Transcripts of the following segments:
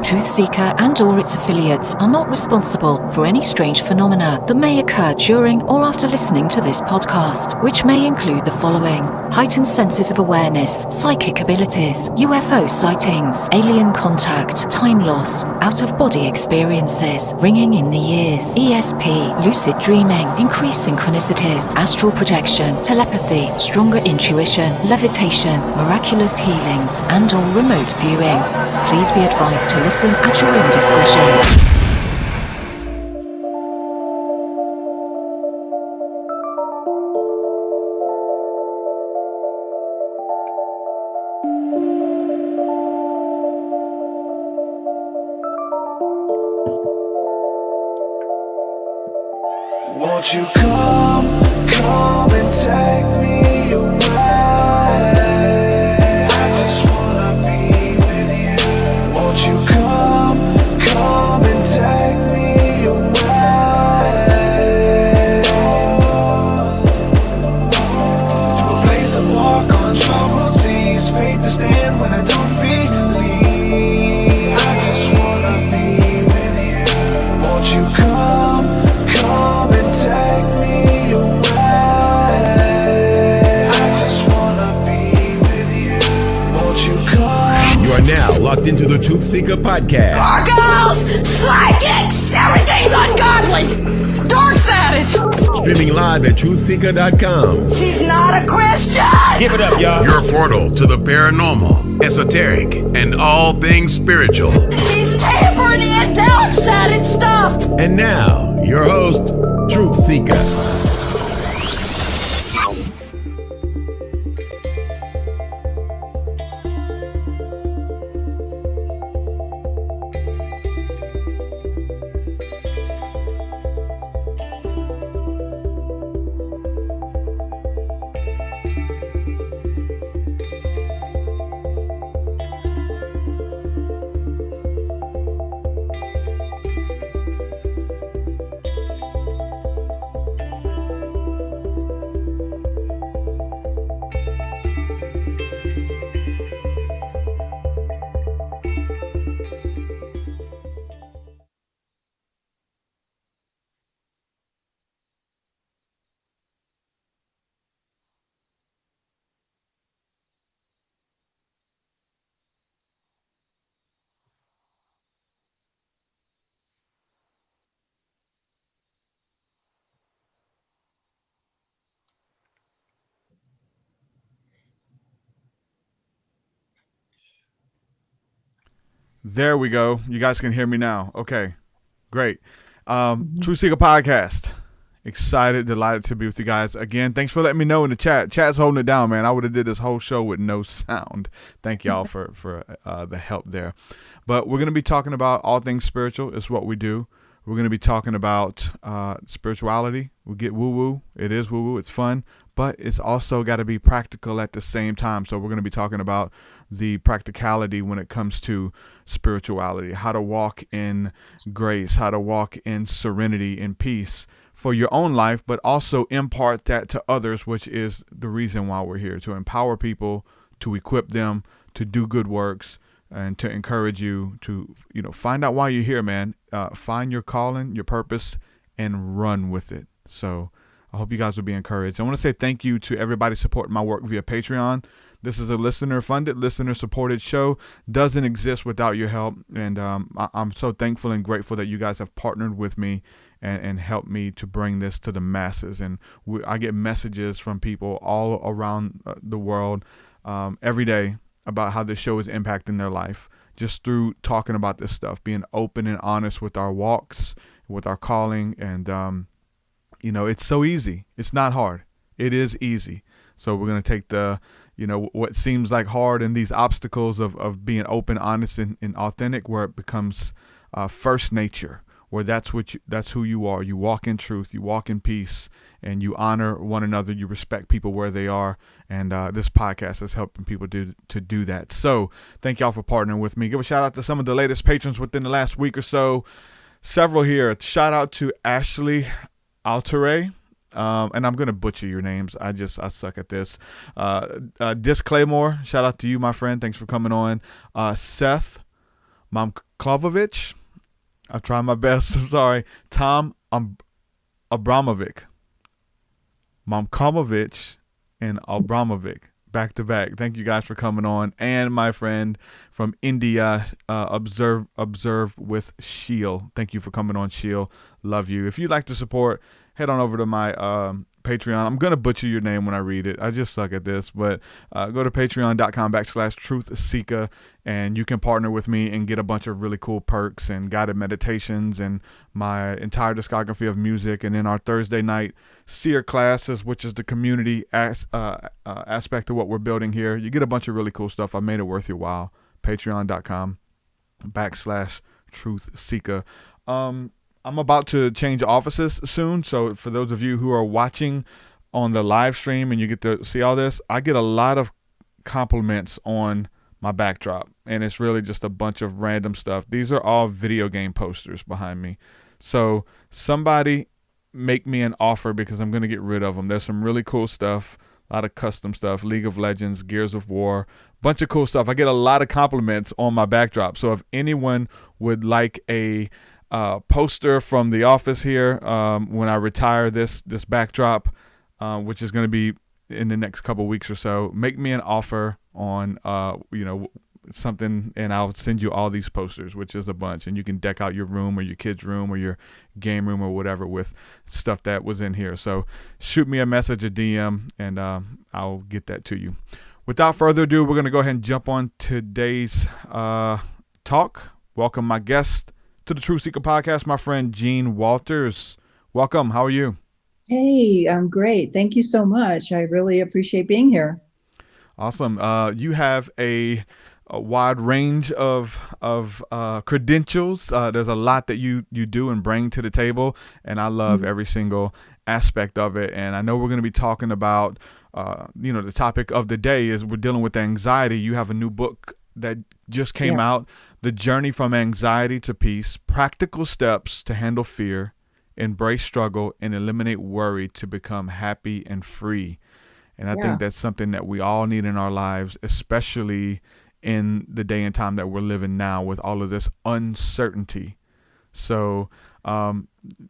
TruthSeekah and or its affiliates are not responsible for any strange phenomena that may occur during or after listening to this podcast, which may include the following: heightened senses of awareness, psychic abilities, UFO sightings, alien contact, time loss, out-of-body experiences, ringing in the ears, ESP, lucid dreaming, increased synchronicities, astral projection, telepathy, stronger intuition, levitation, miraculous healings, and or remote viewing. Please be advised to listen at your own discretion. Won't you come and take me away? I just wanna be with you. Won't you come and take me away? To a place to walk on troubled seas, faith to stand when I don't believe. I just wanna be with you. Won't you come and take me away? I just wanna be with you. Won't you come? You are now locked into the TruthSeekah podcast. Gargoyles, psychics, everything's ungodly. Dark savage. Streaming live at TruthSeekah.com. She's not a Christian. Give it up, y'all. Your portal to the paranormal, esoteric, and all things spiritual. She's tampering in dark-sided stuff. And now, your host, TruthSeekah. There we go. You guys can hear me now. Okay, great. TruthSeekah podcast. Excited, delighted to be with you guys again. Thanks for letting me know in the chat. Chat's holding it down, man. I would have did this whole show with no sound. Thank y'all for the help there. But we're going to be talking about all things spiritual. It's what we do. We're going to be talking about spirituality. We get woo-woo. It is woo-woo. It's fun. But it's also got to be practical at the same time. So we're going to be talking about the practicality when it comes to spirituality, how to walk in grace, how to walk in serenity and peace for your own life, but also impart that to others, which is the reason why we're here, to empower people, to equip them, to do good works, and to encourage you to, find out why you're here, man. Find your calling, your purpose, and run with it. So I hope you guys will be encouraged. I want to say thank you to everybody supporting my work via Patreon. This is a listener-funded, listener-supported show. Doesn't exist without your help. And I'm so thankful and grateful that you guys have partnered with me and helped me to bring this to the masses. And I get messages from people all around the world every day about how this show is impacting their life just through talking about this stuff, being open and honest with our walks, with our calling. And, it's so easy. It's not hard. It is easy. So we're going to take the, what seems like hard and these obstacles of being open, honest, and authentic, where it becomes first nature, where that's who you are. You walk in truth, you walk in peace, and you honor one another. You respect people where they are. And this podcast is helping people to do that. So thank y'all for partnering with me. Give a shout out to some of the latest patrons within the last week or so. Several here. Shout out to Ashley Altere. And I'm going to butcher your names. I suck at this. Disclaimer, shout out to you, my friend. Thanks for coming on. Seth Mom Klovovich. I've tried my best. I'm sorry. Tom Abramovic. Momkomovich and Abramovic. Back to back. Thank you guys for coming on. And my friend from India, Observe with Sheil. Thank you for coming on, Sheil. Love you. If you'd like to support, head on over to my Patreon. I'm going to butcher your name when I read it. I just suck at this. But go to patreon.com/TruthSeekah, and you can partner with me and get a bunch of really cool perks and guided meditations and my entire discography of music. And then our Thursday night seer classes, which is the community aspect of what we're building here. You get a bunch of really cool stuff. I made it worth your while. Patreon.com/TruthSeekah. I'm about to change offices soon. So for those of you who are watching on the live stream and you get to see all this, I get a lot of compliments on my backdrop. And it's really just a bunch of random stuff. These are all video game posters behind me. So somebody make me an offer because I'm going to get rid of them. There's some really cool stuff, a lot of custom stuff, League of Legends, Gears of War, bunch of cool stuff. I get a lot of compliments on my backdrop. So if anyone would like a poster from the office here when I retire this backdrop, which is going to be in the next couple weeks or so, make me an offer on something, and I'll send you all these posters, which is a bunch, and you can deck out your room or your kids' room or your game room or whatever with stuff that was in here. So shoot me a message, a DM, and I'll get that to you. Without further ado, we're going to go ahead and jump on today's talk. Welcome my guest to the TruthSeekah podcast, my friend Gene Walters. Welcome. How are you? Hey, I'm great. Thank you so much. I really appreciate being here. Awesome. You have a wide range of credentials. There's a lot that you do and bring to the table, and I love every single aspect of it. And I know we're going to be talking about, the topic of the day is we're dealing with anxiety. You have a new book that just came out, The Journey from Anxiety to Peace, Practical Steps to Handle Fear, Embrace Struggle, and Eliminate Worry to Become Happy and Free. And I think that's something that we all need in our lives, especially in the day and time that we're living now with all of this uncertainty. So we're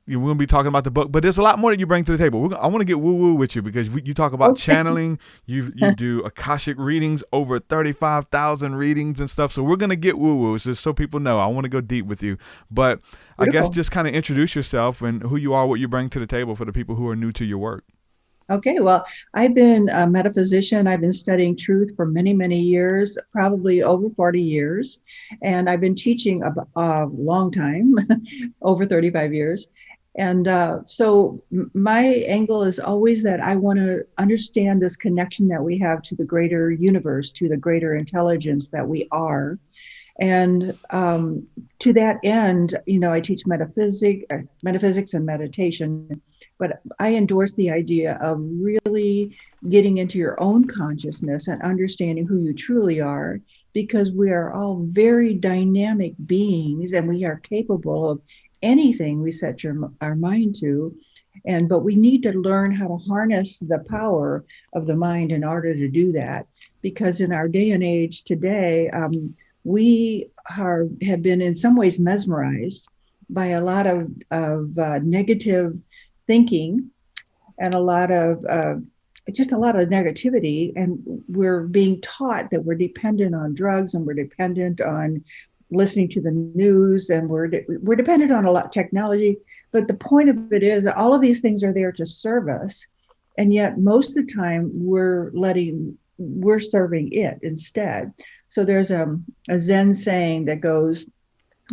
going to be talking about the book, but there's a lot more that you bring to the table. I want to get woo-woo with you because you talk about channeling. You do Akashic readings, over 35,000 readings and stuff. So we're going to get woo-woo, just so people know. I want to go deep with you. But I guess just kind of introduce yourself and who you are, what you bring to the table for the people who are new to your work. Okay, well, I've been a metaphysician. I've been studying truth for many, many years, probably over 40 years. And I've been teaching a long time, over 35 years. And so my angle is always that I want to understand this connection that we have to the greater universe, to the greater intelligence that we are. And to that end, I teach metaphysics and meditation, but I endorse the idea of really getting into your own consciousness and understanding who you truly are, because we are all very dynamic beings and we are capable of anything we set our mind to. But we need to learn how to harness the power of the mind in order to do that, because in our day and age today, we have been in some ways mesmerized by a lot of negative thinking and a lot of negativity. And we're being taught that we're dependent on drugs and we're dependent on listening to the news, and we're dependent on a lot of technology. But the point of it is all of these things are there to serve us. And yet most of the time we're serving it instead. So there's a Zen saying that goes,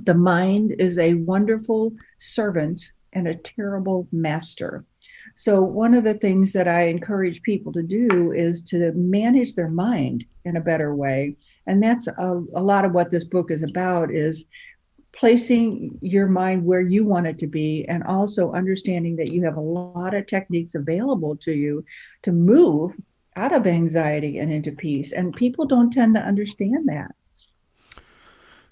the mind is a wonderful servant and a terrible master. So one of the things that I encourage people to do is to manage their mind in a better way. And that's a lot of what this book is about, is placing your mind where you want it to be, and also understanding that you have a lot of techniques available to you to move out of anxiety and into peace. And people don't tend to understand that.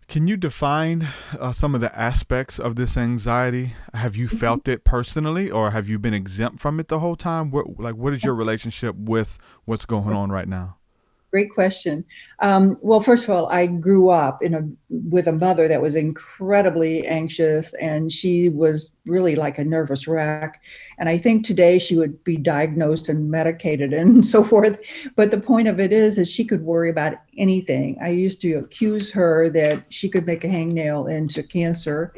Can you define some of the aspects of this anxiety? Have you felt it personally, or have you been exempt from it the whole time? What is your relationship with what's going on right now? Great question. Well, first of all, I grew up with a mother that was incredibly anxious, and she was really like a nervous wreck. And I think today she would be diagnosed and medicated and so forth. But the point of it is she could worry about anything. I used to accuse her that she could make a hangnail into cancer.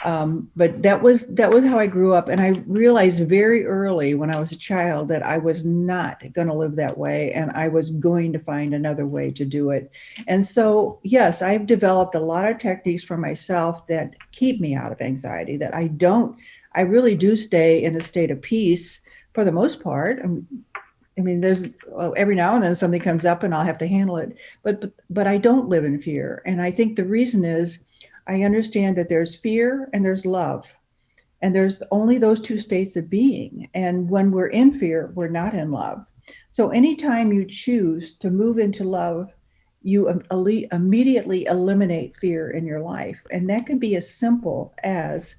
But that was how I grew up. And I realized very early when I was a child that I was not going to live that way, and I was going to find another way to do it. And so, yes, I've developed a lot of techniques for myself that keep me out of anxiety, that I really do stay in a state of peace for the most part. I mean, there's every now and then something comes up and I'll have to handle it, but I don't live in fear. And I think the reason is I understand that there's fear and there's love, and there's only those two states of being. And when we're in fear, we're not in love. So anytime you choose to move into love, you immediately eliminate fear in your life. And that can be as simple as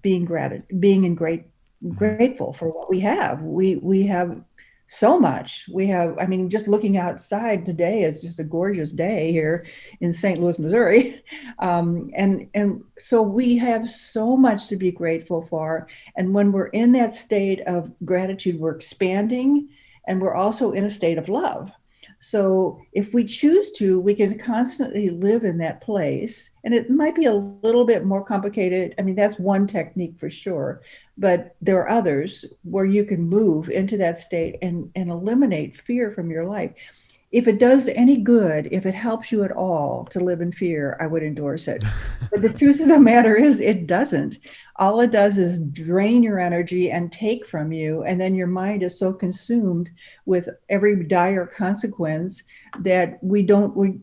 being grateful for what we have. We have so much. I mean, just looking outside today is just a gorgeous day here in St. Louis, Missouri. And so we have so much to be grateful for. And when we're in that state of gratitude, we're expanding, and we're also in a state of love. So if we choose to, we can constantly live in that place. And it might be a little bit more complicated. I mean, that's one technique for sure. But there are others where you can move into that state and eliminate fear from your life. If it does any good, if it helps you at all to live in fear, I would endorse it. But the truth of the matter is it doesn't. All it does is drain your energy and take from you. And then your mind is so consumed with every dire consequence that we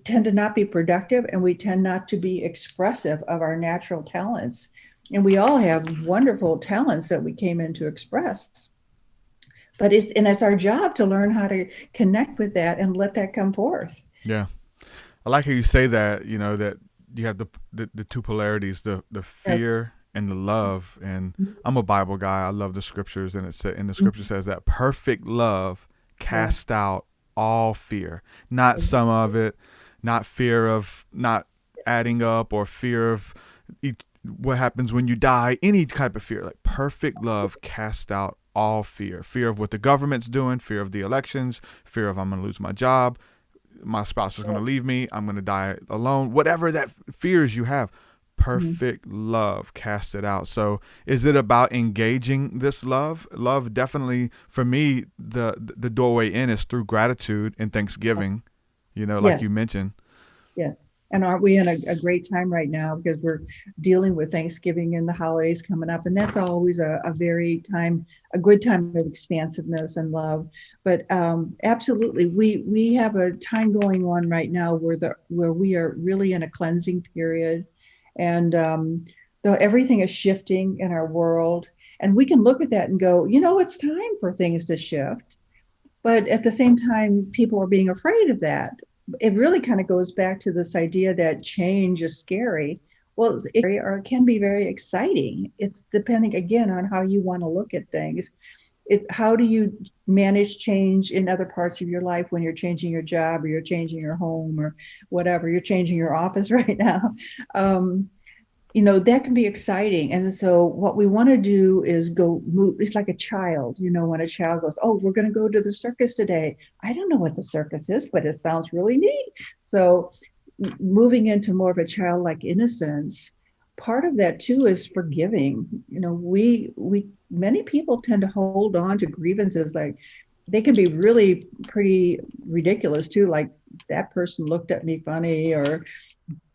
tend to not be productive, and we tend not to be expressive of our natural talents. And we all have wonderful talents that we came in to express. But it's our job to learn how to connect with that and let that come forth. Yeah. I like how you say that, that you have the two polarities, the fear and the love. And I'm a Bible guy. I love the scriptures. And the scripture says that perfect love casts out all fear, not some of it, not fear of not adding up, or fear of what happens when you die, any type of fear. Like perfect love casts out all fear of what the government's doing, fear of the elections, fear of I'm going to lose my job, my spouse is going to leave me, I'm going to die alone, whatever that fears you have, perfect love casts it out. So is it about engaging this love? Love, definitely for me, the doorway in is through gratitude and thanksgiving, like you mentioned. Yes. And aren't we in a great time right now, because we're dealing with Thanksgiving and the holidays coming up, and that's always a good time of expansiveness and love. But absolutely, we have a time going on right now where we are really in a cleansing period, and though everything is shifting in our world, and we can look at that and go, it's time for things to shift. But at the same time, people are being afraid of that. It really kind of goes back to this idea that change is scary. Well, it can be very exciting. It's depending, again, on how you want to look at things. It's how do you manage change in other parts of your life when you're changing your job, or you're changing your home, or whatever, you're changing your office right now. That can be exciting. And so what we want to do is go move. It's like a child, when a child goes, oh, we're going to go to the circus today. I don't know what the circus is, but it sounds really neat. So moving into more of a childlike innocence, part of that too is forgiving. Many people tend to hold on to grievances. Like, they can be really pretty ridiculous too. Like, that person looked at me funny, or,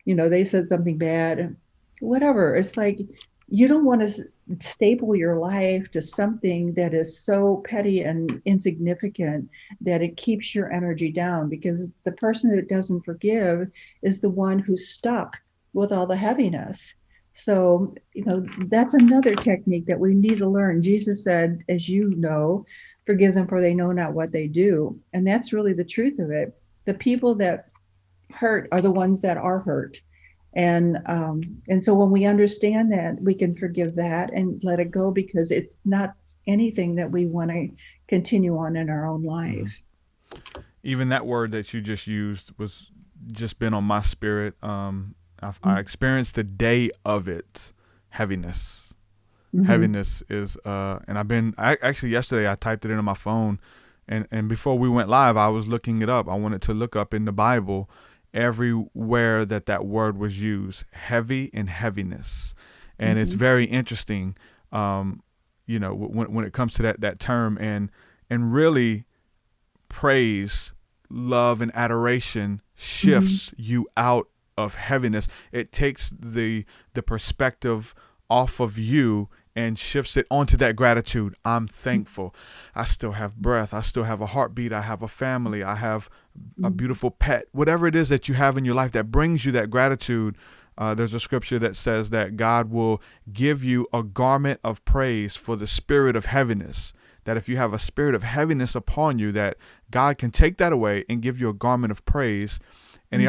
they said something bad. Whatever. It's like, you don't want to staple your life to something that is so petty and insignificant that it keeps your energy down, because the person who doesn't forgive is the one who's stuck with all the heaviness. So, that's another technique that we need to learn. Jesus said, as forgive them, for they know not what they do. And that's really the truth of it. The people that hurt are the ones that are hurt. And so when we understand that, we can forgive that and let it go, because it's not anything that we want to continue on in our own life. even that word that you just used was just been on my spirit. I experienced the day of it, heaviness. Heaviness is, and actually yesterday I typed it into my phone, and before we went live, I was looking it up. I wanted to look up in the Bible everywhere that word was used, heavy and heaviness. And it's very interesting, when it comes to that term, and really praise, love, and adoration shifts you out of heaviness. It takes the perspective off of you and shifts it onto that gratitude. I'm thankful. I still have breath. I still have a heartbeat. I have a family. I have a beautiful pet. Whatever it is that you have in your life that brings you that gratitude. There's a scripture that says that God will give you a garment of praise for the spirit of heaviness. That if you have a spirit of heaviness upon you, that God can take that away and give you a garment of praise. And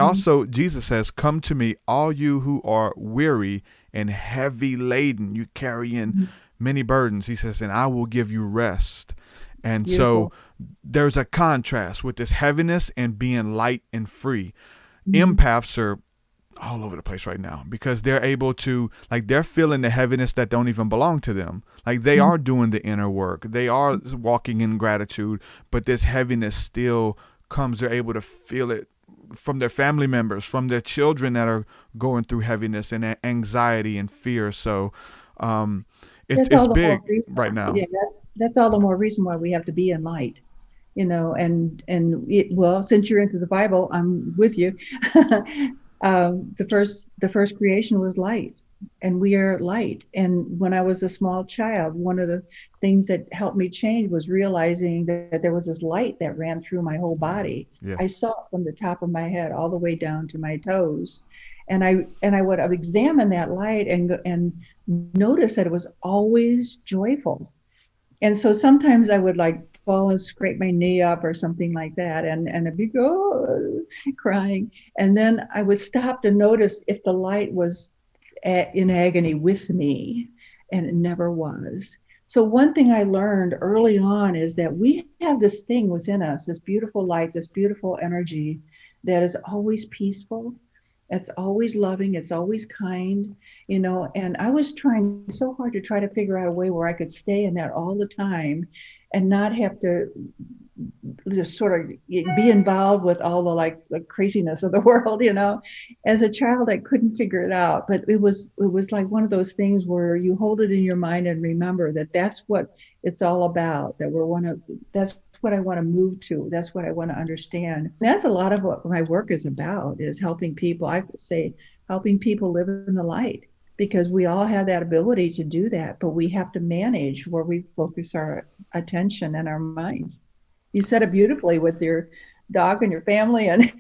Jesus says, come to me, all you who are weary and heavy laden, you carry in many burdens. He says, and I will give you rest. And so there's a contrast with this heaviness and being light and free. Empaths are all over the place right now because they're able to, like, they're feeling the heaviness that don't even belong to them. Like, they are doing the inner work. They are walking in gratitude, but this heaviness still comes. They're able to feel it from their family members, from their children that are going through heaviness and anxiety and fear. So it's big right now. Yeah, that's all the more reason why we have to be in light, well, since you're into the Bible, I'm with you. The first creation was light, and we are light. And when I was a small child, one of the things that helped me change was realizing that there was this light that ran through my whole body. Yes. I saw it from the top of my head all the way down to my toes. And I would examine that light and notice that it was always joyful. And so sometimes I would fall and scrape my knee up or something like that, and I'd be crying. And then I would stop to notice if the light was in agony with me, and it never was. So one thing I learned early on is that we have this thing within us, this beautiful light, this beautiful energy that is always peaceful. It's always loving. It's always kind, and I was trying so hard to try to figure out a way where I could stay in that all the time and not have to just sort of be involved with all the craziness of the world, As a child, I couldn't figure it out, but it was like one of those things where you hold it in your mind and remember that that's what it's all about, that's what I want to move to. That's what I want to understand. That's a lot of what my work is about, is helping people. I would say helping people live in the light, because we all have that ability to do that, but we have to manage where we focus our attention and our minds. You said it beautifully with your dog and your family, and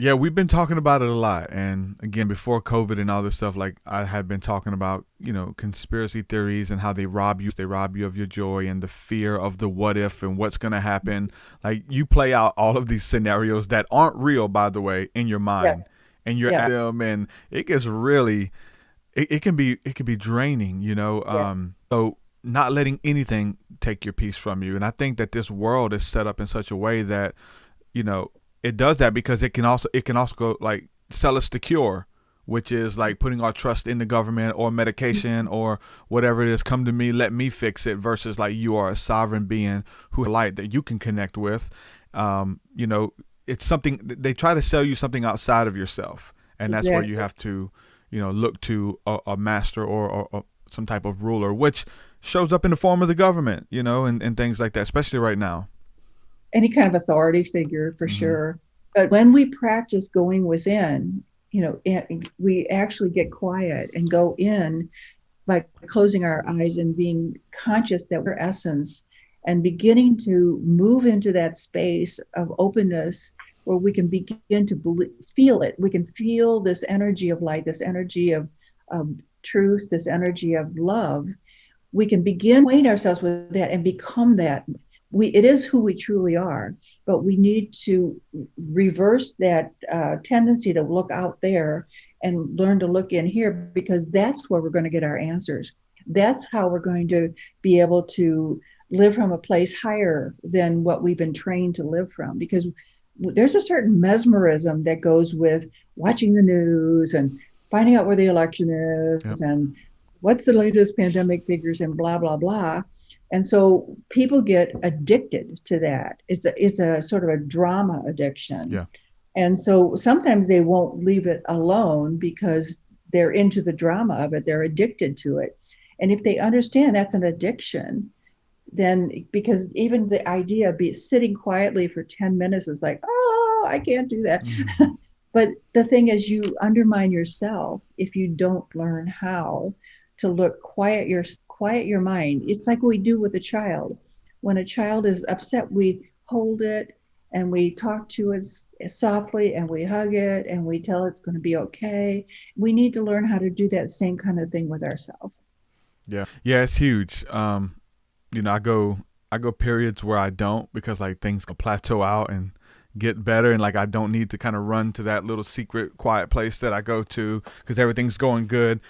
yeah, we've been talking about it a lot. And again, before COVID and all this stuff, like I had been talking about, conspiracy theories and how they rob you of your joy and the fear of the what if and what's going to happen. Like, you play out all of these scenarios that aren't real, by the way, in your mind. Yes. And you're at them, and it gets really, it can be draining, so not letting anything take your peace from you. And I think that this world is set up in such a way that, it does that because it can also go like sell us the cure, which is like putting our trust in the government or medication or whatever it is. Come to me, let me fix it, versus like you are a sovereign being who light that you can connect with. It's something they try to sell you, something outside of yourself. And that's where you have to, look to a master or some type of ruler, which shows up in the form of the government, and things like that, especially right now. Any kind of authority figure, for sure. But when we practice going within, we actually get quiet and go in by closing our eyes and being conscious that we're essence, and beginning to move into that space of openness where we can begin to feel it. We can feel this energy of light, this energy of truth, this energy of love. We can begin weighing ourselves with that and become that. It is who we truly are, but we need to reverse that tendency to look out there and learn to look in here, because that's where we're going to get our answers. That's how we're going to be able to live from a place higher than what we've been trained to live from, because there's a certain mesmerism that goes with watching the news and finding out where the election is and what's the latest pandemic figures and blah, blah, blah. And so people get addicted to that. It's a sort of a drama addiction. Yeah. And so sometimes they won't leave it alone because they're into the drama of it. They're addicted to it. And if they understand that's an addiction, then, because even the idea of sitting quietly for 10 minutes is like, oh, I can't do that. Mm-hmm. But the thing is, you undermine yourself if you don't learn how to quiet your mind. It's like we do with a child. When a child is upset, we hold it and we talk to it softly and we hug it and we tell it's going to be okay. We need to learn how to do that same kind of thing with ourselves. Yeah, it's huge. I go periods where I don't, because like things can plateau out and get better, and like I don't need to kind of run to that little secret quiet place that I go to because everything's going good.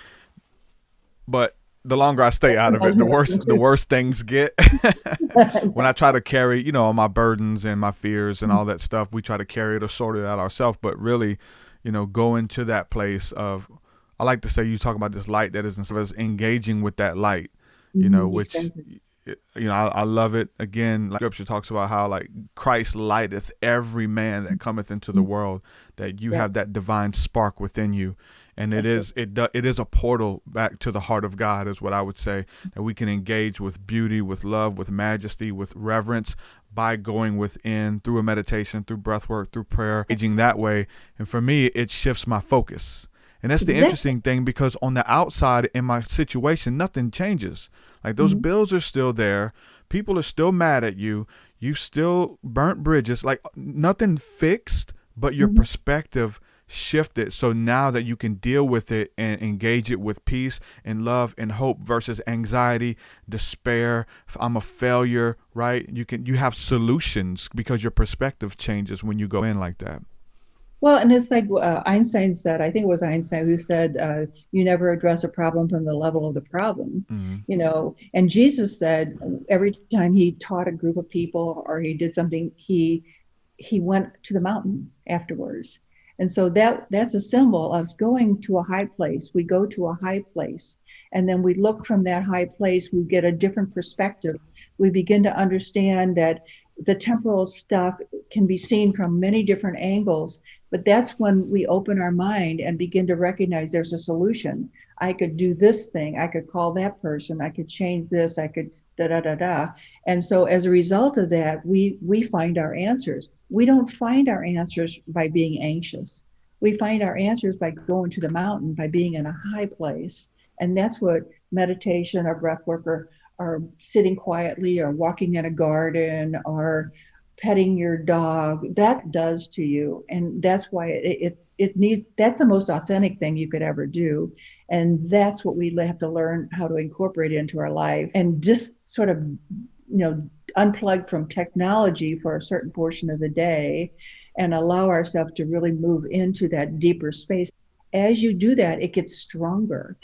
But the longer I stay out of it, the worse things get. When I try to carry, all my burdens and my fears and all that stuff, we try to carry it or sort it out ourselves. But really, go into that place of, I like to say, you talk about this light that is instead of engaging with that light, which, I love it. Again, like Scripture talks about how like Christ lighteth every man that cometh into the world, that you have that divine spark within you. And it is a portal back to the heart of God, is what I would say, that we can engage with beauty, with love, with majesty, with reverence by going within through a meditation, through breath work, through prayer, engaging that way. And for me, it shifts my focus. And that's the interesting thing, because on the outside in my situation, nothing changes. Like those bills are still there. People are still mad at you. You still burnt bridges, like nothing fixed, but your perspective shifted. So now that you can deal with it and engage it with peace and love and hope versus anxiety, despair, I'm a failure, right? You have solutions because your perspective changes when you go in like that. Well, and it's like Einstein said, I think it was Einstein who said, you never address a problem from the level of the problem, and Jesus said every time he taught a group of people or he did something, he went to the mountain afterwards. And so that's a symbol of going to a high place. We go to a high place, and then we look from that high place, we get a different perspective. We begin to understand that the temporal stuff can be seen from many different angles, but that's when we open our mind and begin to recognize there's a solution. I could do this thing, I could call that person, I could change this, I could da-da-da-da. And so as a result of that, we find our answers. We don't find our answers by being anxious. We find our answers by going to the mountain, by being in a high place. And that's what meditation or breath work or sitting quietly or walking in a garden or petting your dog, that does to you. And that's why it needs, that's the most authentic thing you could ever do. And that's what we have to learn how to incorporate into our life, and just sort of, unplug from technology for a certain portion of the day and allow ourselves to really move into that deeper space. As you do that, it gets stronger.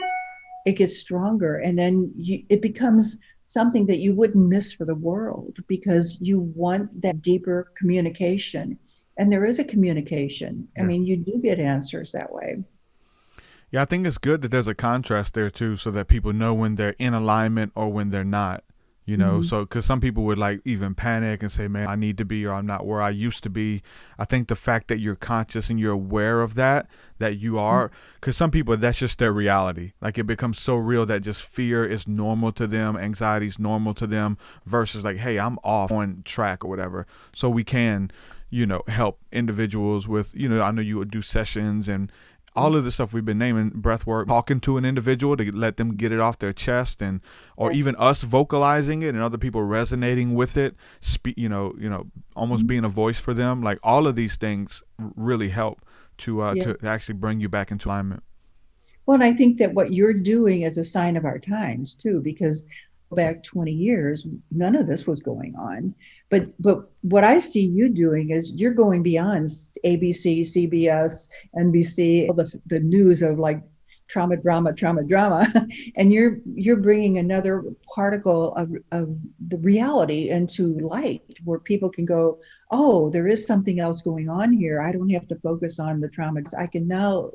And then it becomes something that you wouldn't miss for the world, because you want that deeper communication. And there is a communication. I mean, you do get answers that way. Yeah, I think it's good that there's a contrast there too, so that people know when they're in alignment or when they're not. So because some people would like even panic and say, man, I need to be, or I'm not where I used to be. I think the fact that you're conscious and you're aware of that you are, because some people, that's just their reality. Like it becomes so real that just fear is normal to them, anxiety is normal to them, versus like, hey, I'm off on track or whatever. So we can, help individuals with, I know you would do sessions and all of the stuff we've been naming, breath work, talking to an individual to let them get it off their chest, and or even us vocalizing it and other people resonating with it, almost being a voice for them. Like all of these things really help to actually bring you back into alignment. Well, and I think that what you're doing is a sign of our times too, because back 20 years, none of this was going on. But what I see you doing is you're going beyond ABC, CBS, NBC, the news of like trauma, drama, and you're bringing another particle of the reality into light, where people can go, oh, there is something else going on here. I don't have to focus on the trauma. I can now,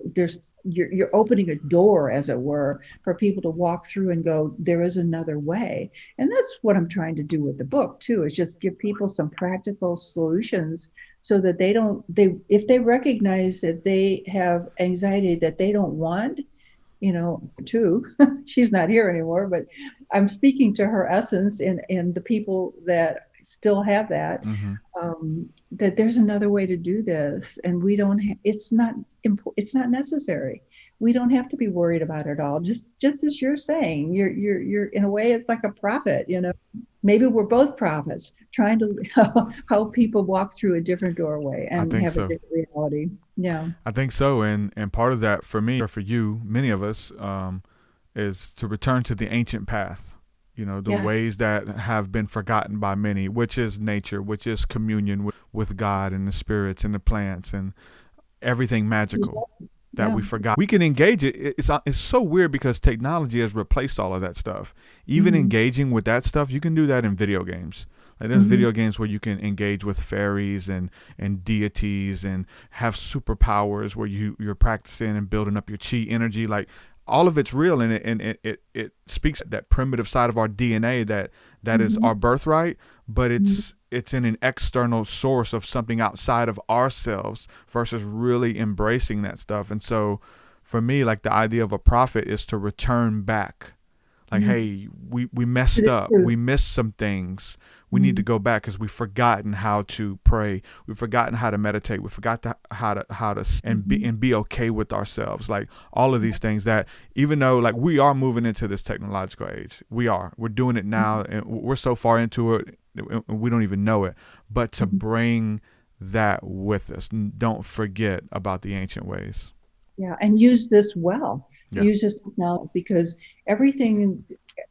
you're opening a door, as it were, for people to walk through and go, there is another way. And that's what I'm trying to do with the book too, is just give people some practical solutions, so that if they recognize that they have anxiety that they don't want, too. She's not here anymore, but I'm speaking to her essence and the people that still have that, that there's another way to do this, and we don't. It's not necessary. We don't have to be worried about it all. Just as you're saying, you're in a way, it's like a prophet. Maybe we're both prophets trying to help people walk through a different doorway and have a different reality. Yeah, I think so. And part of that for me, or for you, many of us, is to return to the ancient path. The ways that have been forgotten by many, which is nature, which is communion with God and the spirits and the plants and everything magical that we forgot. We can engage it. It's so weird because technology has replaced all of that stuff. Even engaging with that stuff, you can do that in video games. Like there's video games where you can engage with fairies and deities and have superpowers where you're practicing and building up your chi energy. Like all of it's real, and it speaks that primitive side of our DNA that is our birthright, but it's in an external source of something outside of ourselves versus really embracing that stuff. And so for me, like the idea of a prophet is to return back. Like, hey, we messed up. We missed some things. We need to go back because we've forgotten how to pray. We've forgotten how to meditate. We forgot how to and be okay with ourselves. Like all of these things that, even though like we are moving into this technological age, we're doing it now, and we're so far into it, we don't even know it. But to bring that with us, don't forget about the ancient ways. Yeah, and use this well. Yeah. Use this technology, because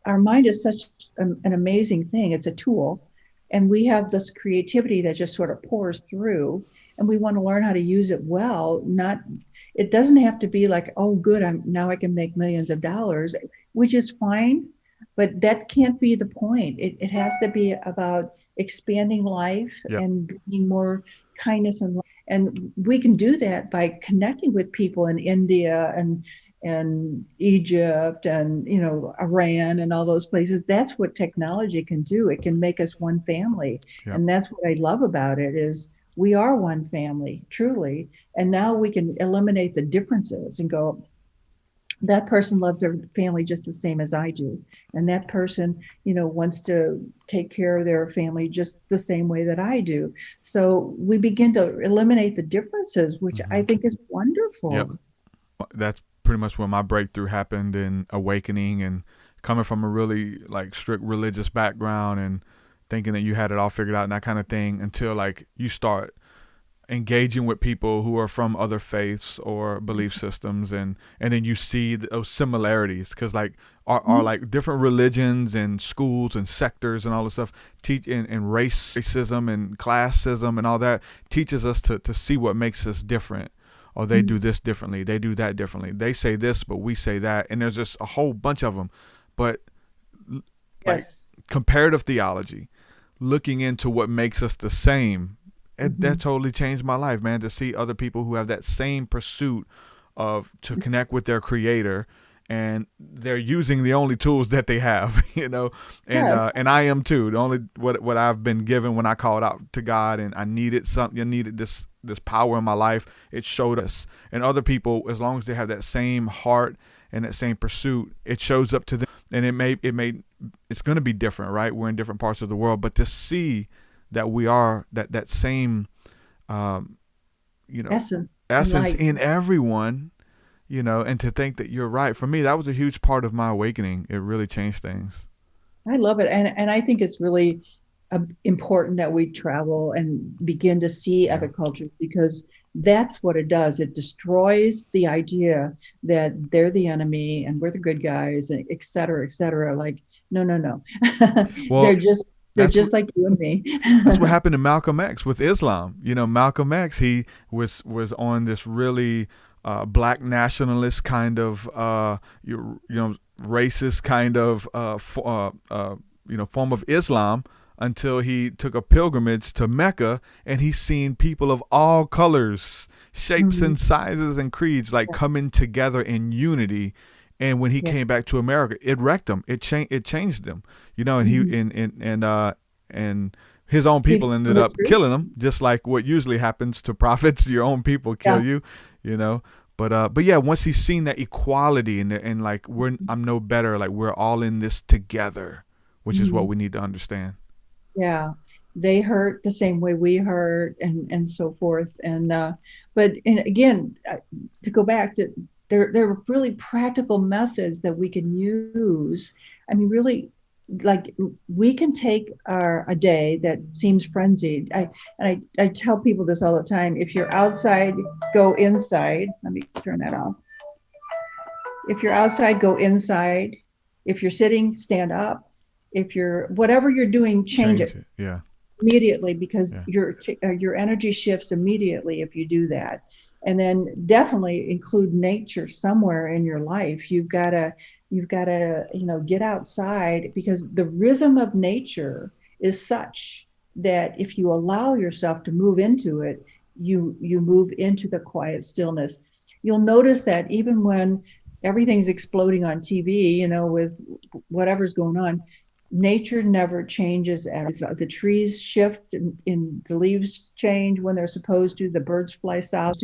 our mind is such an amazing thing. It's a tool, and we have this creativity that just sort of pours through, and we want to learn how to use it well. It doesn't have to be like, oh, good, now I can make millions of dollars, which is fine, but that can't be the point. It has to be about expanding life and bringing more kindness and love. And we can do that by connecting with people in India and Egypt and Iran and all those places. That's what technology can do. It can make us one family. And that's what I love about it, is we are one family, truly. And now we can eliminate the differences and go, that person loves their family just the same as I do, and that person wants to take care of their family just the same way that I do. So we begin to eliminate the differences, which I think is wonderful. That's pretty much when my breakthrough happened in awakening, and coming from a really like strict religious background and thinking that you had it all figured out and that kind of thing, until like you start engaging with people who are from other faiths or belief systems, and then you see those similarities, because like our like different religions and schools and sectors and all this stuff teach and racism and classism and all that teaches us to see what makes us different. Or they do this differently, they do that differently, they say this but we say that, and there's just a whole bunch of them. But like comparative theology, looking into what makes us the same, that totally changed my life, man, to see other people who have that same pursuit to connect with their creator, and they're using the only tools that they have, and I am too. The only what I've been given when I called out to God and I needed something, I needed this power in my life, it showed us. And other people, as long as they have that same heart and that same pursuit, it shows up to them. And it's going to be different, right? We're in different parts of the world, but to see that we are that same, essence in everyone, and to think that you're right. For me, that was a huge part of my awakening. It really changed things. I love it. And I think it's really important that we travel and begin to see other cultures, because that's what it does. It destroys the idea that they're the enemy and we're the good guys, and et cetera, et cetera. Like, no. Well, they're just like you and me. That's what happened to Malcolm X with Islam. Malcolm X, he was on this really black nationalist kind of racist kind of form of Islam, until he took a pilgrimage to Mecca, and he's seen people of all colors, shapes, and sizes and creeds like coming together in unity. And when he came back to America, it wrecked him. It changed him, and he and his own people ended up killing him, just like what usually happens to prophets. Your own people kill you, But yeah, once he's seen that equality and like I'm no better, like we're all in this together, which is what we need to understand. Yeah, they hurt the same way we hurt, and so forth. And again, to go back to there are really practical methods that we can use. I mean, really, like we can take a day that seems frenzied. I tell people this all the time. If you're outside, go inside. Let me turn that off. If you're outside, go inside. If you're sitting, stand up. If you're whatever you're doing, change it. Yeah. Immediately, because your energy shifts immediately if you do that. And then definitely include nature somewhere in your life. You've got to get outside, because the rhythm of nature is such that if you allow yourself to move into it, you move into the quiet stillness. You'll notice that even when everything's exploding on TV, with whatever's going on, nature never changes. As the trees shift and the leaves change when they're supposed to, the birds fly south,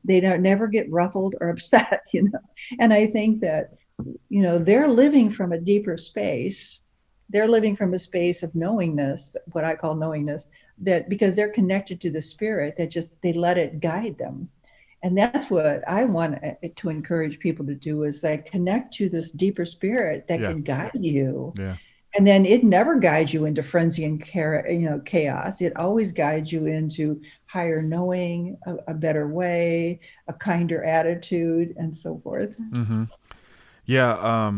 they never get ruffled or upset, And I think that, they're living from a deeper space. They're living from a space of knowingness, what I call knowingness, that because they're connected to the spirit, they let it guide them. And that's what I want to encourage people to do, is like connect to this deeper spirit that can guide you. Yeah. And then it never guides you into frenzy and chaos. It always guides you into higher knowing, a better way, a kinder attitude, and so forth. Mm-hmm. Yeah.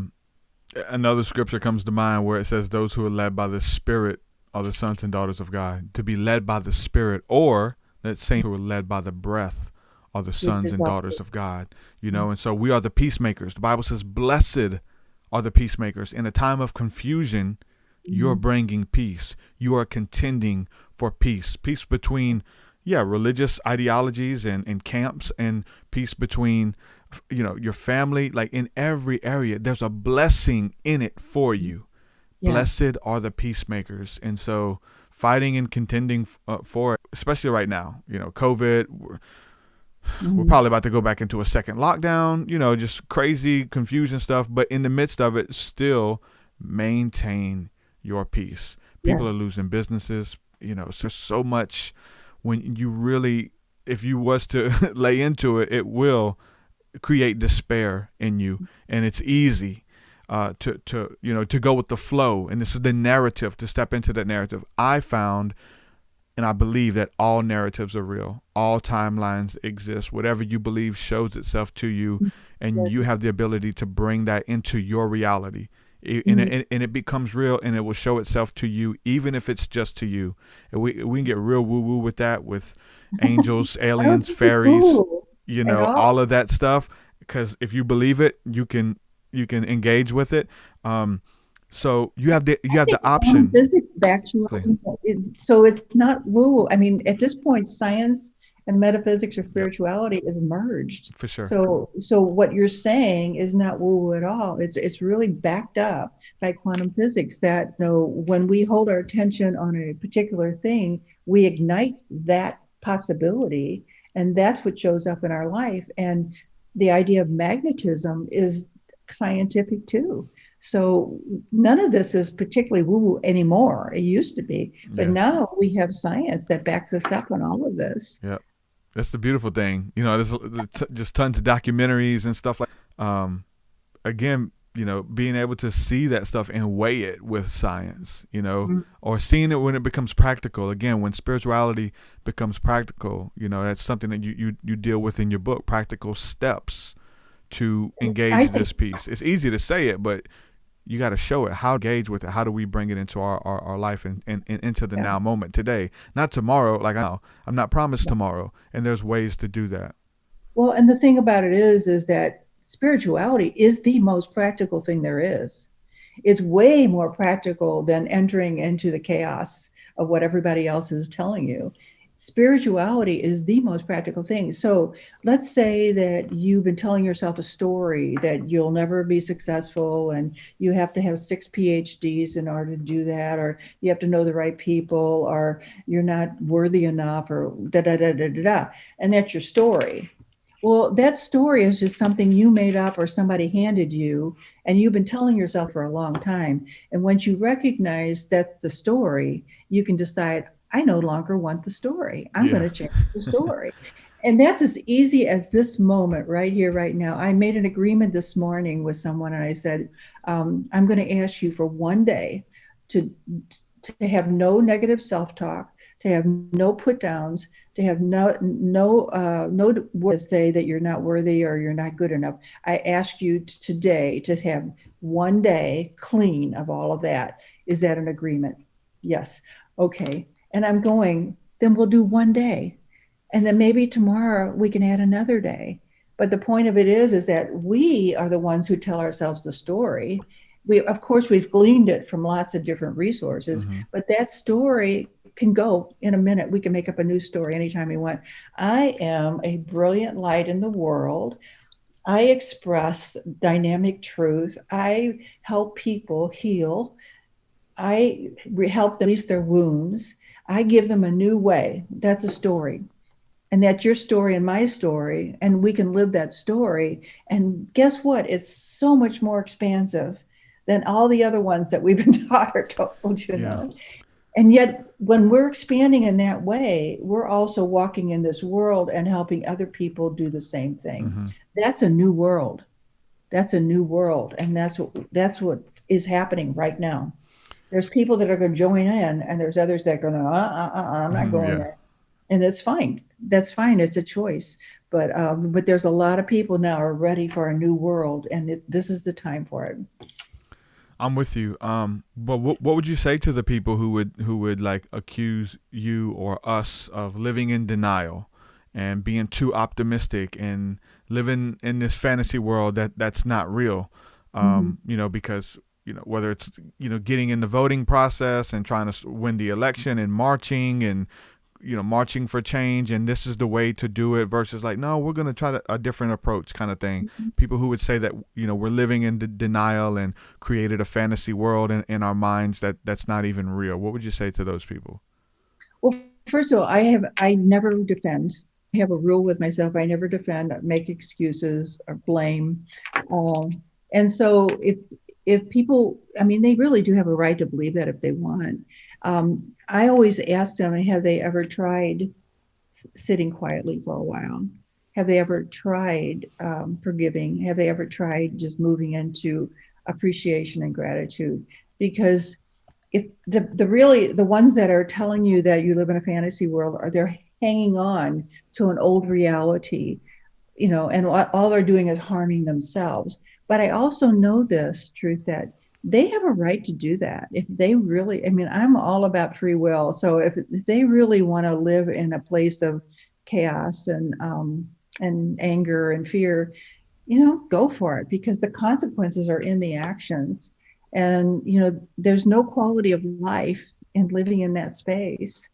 Another scripture comes to mind where it says, "Those who are led by the Spirit are the sons and daughters of God." To be led by the Spirit, or that same who are led by the breath are the sons and daughters of God. And so we are the peacemakers. The Bible says, "Blessed are the peacemakers." In a time of confusion, you're bringing peace. You are contending for peace. Peace between, religious ideologies and camps, and peace between, your family. Like in every area, there's a blessing in it for you. Yeah. Blessed are the peacemakers. And so fighting and contending for it, especially right now, COVID, we're probably about to go back into a second lockdown, just crazy confusion stuff. But in the midst of it, still maintain your peace. People are losing businesses. It's just so much. When you really, if you was to lay into it, it will create despair in you. And it's easy to go with the flow. And this is the narrative, to step into that narrative. I found, and I believe, that all narratives are real. All timelines exist. Whatever you believe shows itself to you, and you have the ability to bring that into your reality. And it becomes real, and it will show itself to you, even if it's just to you. And we can get real woo-woo with that, with angels, aliens, fairies, all of that stuff. Because if you believe it, you can engage with it. So you have the option. So it's not woo. I mean, at this point, science and metaphysics or spirituality is merged. For sure. So what you're saying is not woo at all. It's really backed up by quantum physics. That when we hold our attention on a particular thing, we ignite that possibility, and that's what shows up in our life. And the idea of magnetism is scientific too. So none of this is particularly woo-woo anymore. It used to be, but now we have science that backs us up on all of this. Yeah, that's the beautiful thing. There's just tons of documentaries and stuff like. Again, being able to see that stuff and weigh it with science, or seeing it when it becomes practical. Again, when spirituality becomes practical, that's something that you deal with in your book. Practical steps to engage this piece. It's easy to say it, but you got to show it. How to engage with it? How do we bring it into our life and into the now moment today, not tomorrow? Like I'm not promised tomorrow, and there's ways to do that. Well, and the thing about it is that spirituality is the most practical thing there is. It's way more practical than entering into the chaos of what everybody else is telling you. Spirituality is the most practical thing. So let's say that you've been telling yourself a story that you'll never be successful and you have to have 6 PhDs in order to do that, or you have to know the right people, or you're not worthy enough, or da da da da da da. And that's your story. Well, that story is just something you made up or somebody handed you, and you've been telling yourself for a long time. And once you recognize that's the story, you can decide, I no longer want the story. I'm going to change the story. And that's as easy as this moment right here, right now. I made an agreement this morning with someone, and I said, I'm going to ask you for one day to have no negative self-talk, to have no put downs, to have no words say that you're not worthy or you're not good enough. I ask you today to have one day clean of all of that. Is that an agreement? Yes. Okay. And I'm going, then we'll do one day. And then maybe tomorrow we can add another day. But the point of it is that we are the ones who tell ourselves the story. Of course, we've gleaned it from lots of different resources, but that story can go in a minute. We can make up a new story anytime we want. I am a brilliant light in the world. I express dynamic truth. I help people heal. I help them release their wounds. I give them a new way. That's a story. And that's your story and my story. And we can live that story. And guess what? It's so much more expansive than all the other ones that we've been taught or told, you know. And yet, when we're expanding in that way, we're also walking in this world and helping other people do the same thing. That's a new world. That's a new world. And that's what is happening right now. There's people that are going to join in, and there's others that are going to, I'm not going there. And that's fine. That's fine. It's a choice. But there's a lot of people now are ready for a new world, and this is the time for it. I'm with you. But what would you say to the people who would like accuse you or us of living in denial and being too optimistic and living in this fantasy world that's not real? You know, because whether it's getting in the voting process and trying to win the election and marching and marching for change, and this is the way to do it, versus like, no, we're going to try a different approach kind of thing. People who would say that, we're living in denial and created a fantasy world in our minds that's not even real. What would you say to those people? Well, first of all, I never defend. I have a rule with myself. I never defend, make excuses or blame. And so if people, I mean, they really do have a right to believe that if they want. I always ask them, have they ever tried sitting quietly for a while? Have they ever tried forgiving? Have they ever tried just moving into appreciation and gratitude? Because if the ones that are telling you that you live in a fantasy world, they're hanging on to an old reality, and all they're doing is harming themselves. But I also know this truth that they have a right to do that. If they really, I'm all about free will. So if they really want to live in a place of chaos and anger and fear, go for it, because the consequences are in the actions. And, there's no quality of life in living in that space.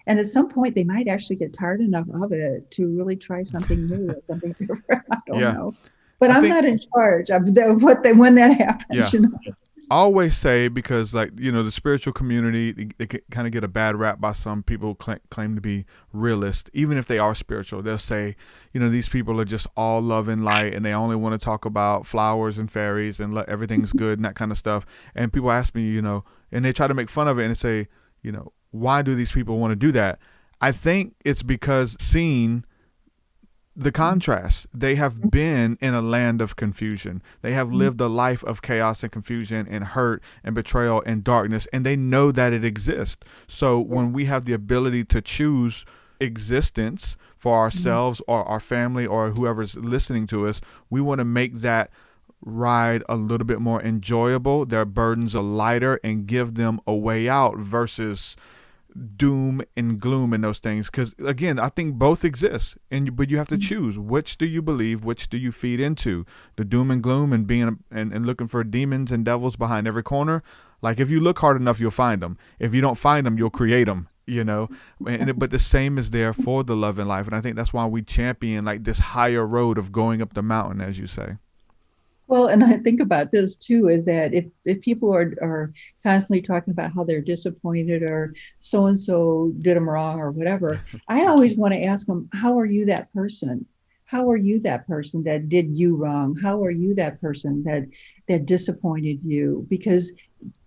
And at some point, they might actually get tired enough of it to really try something new or something different. I don't know. But I'm not in charge of when that happens. I always say, because the spiritual community, they kind of get a bad rap by some people claim to be realist. Even if they are spiritual, they'll say, these people are just all love and light, and they only want to talk about flowers and fairies and everything's good and that kind of stuff. And people ask me, and they try to make fun of it and say, why do these people want to do that? I think it's because seeing the contrast. They have been in a land of confusion. They have lived a life of chaos and confusion and hurt and betrayal and darkness, and they know that it exists. So when we have the ability to choose existence for ourselves or our family or whoever's listening to us, we want to make that ride a little bit more enjoyable. Their burdens are lighter and give them a way out versus doom and gloom in those things, because again, I think both exist, but you have to choose, which do you believe, which do you feed into, the doom and gloom and being and looking for demons and devils behind every corner. Like, if you look hard enough, you'll find them. If you don't find them, you'll create them, but the same is there for the love and life. And I think that's why we champion like this higher road of going up the mountain, as you say. Well, and I think about this too, is that if people are constantly talking about how they're disappointed or so-and-so did them wrong or whatever, I always want to ask them, how are you that person? How are you that person that did you wrong? How are you that person that disappointed you? Because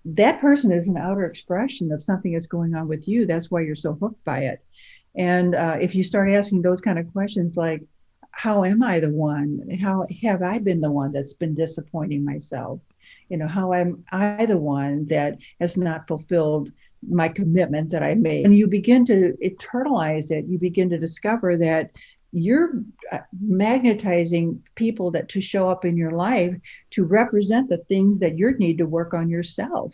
that person is an outer expression of something that's going on with you. That's why you're so hooked by it. And if you start asking those kind of questions, like, how am I the one? How have I been the one that's been disappointing myself? How am I the one that has not fulfilled my commitment that I made? And you begin to internalize it. You begin to discover that you're magnetizing people to show up in your life to represent the things that you need to work on yourself.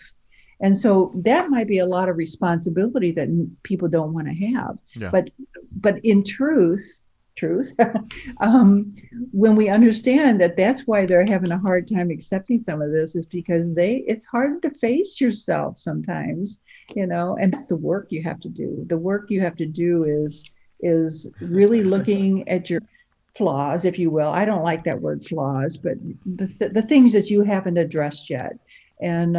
And so that might be a lot of responsibility that people don't want to have. Yeah. But in truth, when we understand that that's why they're having a hard time accepting some of this, is because it's hard to face yourself sometimes, and it's the work you have to do. The work you have to do is really looking at your flaws, if you will. I don't like that word flaws, but the things that you haven't addressed yet, and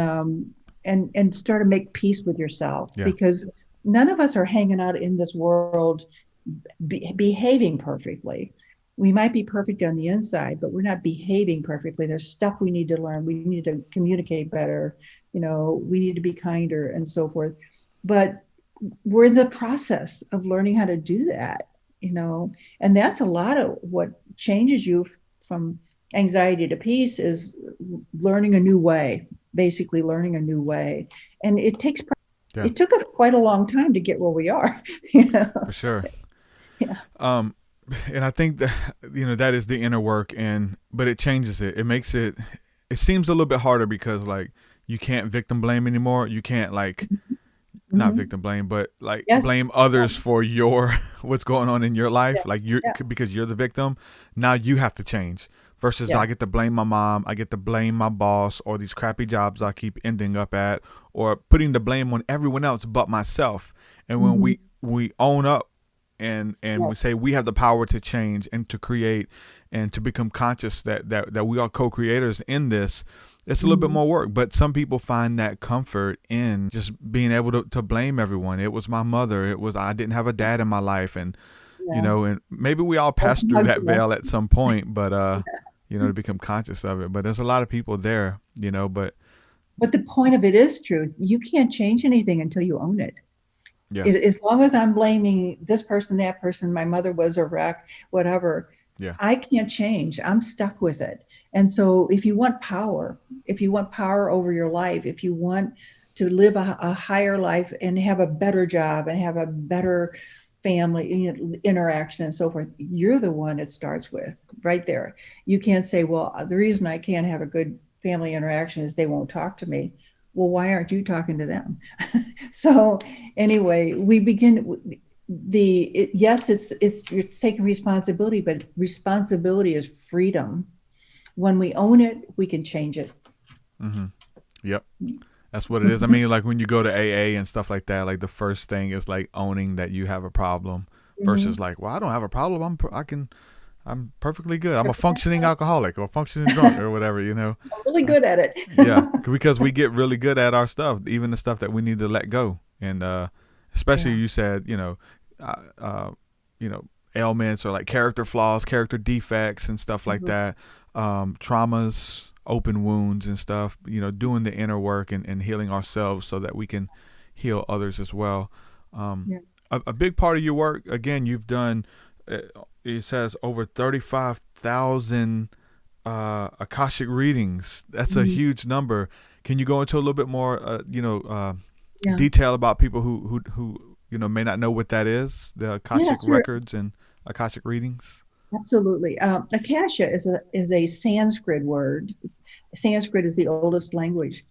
start to make peace with yourself. Yeah. Because none of us are hanging out in this world behaving perfectly. We might be perfect on the inside, but we're not behaving perfectly. There's stuff we need to learn. We need to communicate better. We need to be kinder and so forth. But we're in the process of learning how to do that, and that's a lot of what changes you from anxiety to peace, is learning a new way, basically learning a new way. And it takes Yeah. It took us quite a long time to get where we are. For sure. Yeah. And I think that, that is the inner work, but it changes it. It makes it seems a little bit harder because like you can't victim blame anymore. You can't not victim blame, but blame others for what's going on in your life. Yeah. Because you're the victim. Now you have to change. Versus I get to blame my mom, I get to blame my boss, or these crappy jobs I keep ending up at, or putting the blame on everyone else but myself. And when we own up and we say we have the power to change and to create and to become conscious that we are co-creators in this, it's a little bit more work. But some people find that comfort in just being able to blame everyone. It was my mother. I didn't have a dad in my life. And, and maybe we all pass through that veil at some point, but, to become conscious of it. But there's a lot of people there, but the point of it is truth. You can't change anything until you own it. Yeah. As long as I'm blaming this person, that person, my mother was a wreck, whatever, I can't change. I'm stuck with it. And so if you want power over your life, if you want to live a higher life and have a better job and have a better family interaction and so forth, you're the one it starts with right there. You can't say, well, the reason I can't have a good family interaction is they won't talk to me. Well, why aren't you talking to them? So anyway, we begin you're taking responsibility, but responsibility is freedom. When we own it, we can change it. Mm-hmm. Yep. That's what it is. I mean, like when you go to AA and stuff like that, like the first thing is like owning that you have a problem versus like, well, I don't have a problem. I'm perfectly good. I'm a functioning alcoholic or functioning drunk or whatever, I'm really good at it. Yeah. Because we get really good at our stuff, even the stuff that we need to let go. And, especially you said, ailments or like character flaws, character defects and stuff like that. Traumas, open wounds and stuff, doing the inner work and healing ourselves so that we can heal others as well. A big part of your work, again, you've done, it says over 35,000 Akashic readings. That's a huge number. Can you go into a little bit more, detail about people who may not know what that is, the Akashic records and Akashic readings? Absolutely. Akasha is a Sanskrit word. Sanskrit is the oldest language,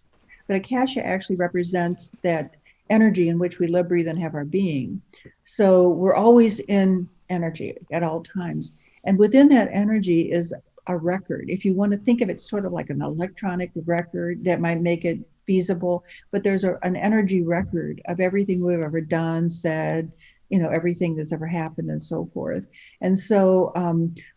but Akasha actually represents that energy in which we live, breathe, and have our being. So we're always in energy at all times. And within that energy is a record. If you want to think of it sort of like an electronic record, that might make it feasible, but there's an energy record of everything we've ever done, said, everything that's ever happened and so forth. And so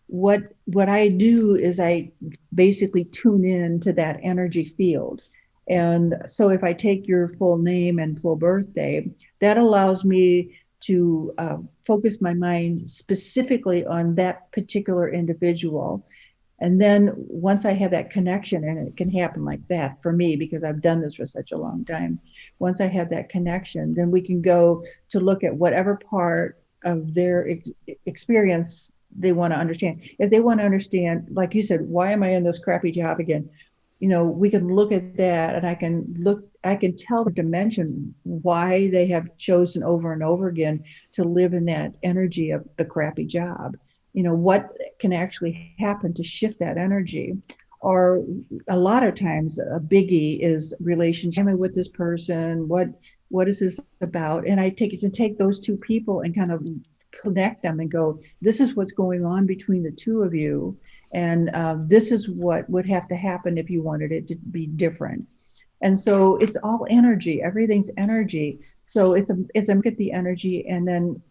what I do is I basically tune in to that energy field. And so if I take your full name and full birthday, that allows me to focus my mind specifically on that particular individual. And then once I have that connection, and it can happen like that for me because I've done this for such a long time, once I have that connection, then we can go to look at whatever part of their experience they want to understand. If they want to understand, like you said, why am I in this crappy job again? We can look at that, and I can tell the dimension why they have chosen over and over again to live in that energy of the crappy job. What can actually happen to shift that energy. Or a lot of times a biggie is relationship. Am I with this person? What is this about? And I take those two people and kind of connect them and go, this is what's going on between the two of you. And this is what would have to happen if you wanted it to be different. And so it's all energy. Everything's energy. So it's a look at the energy and then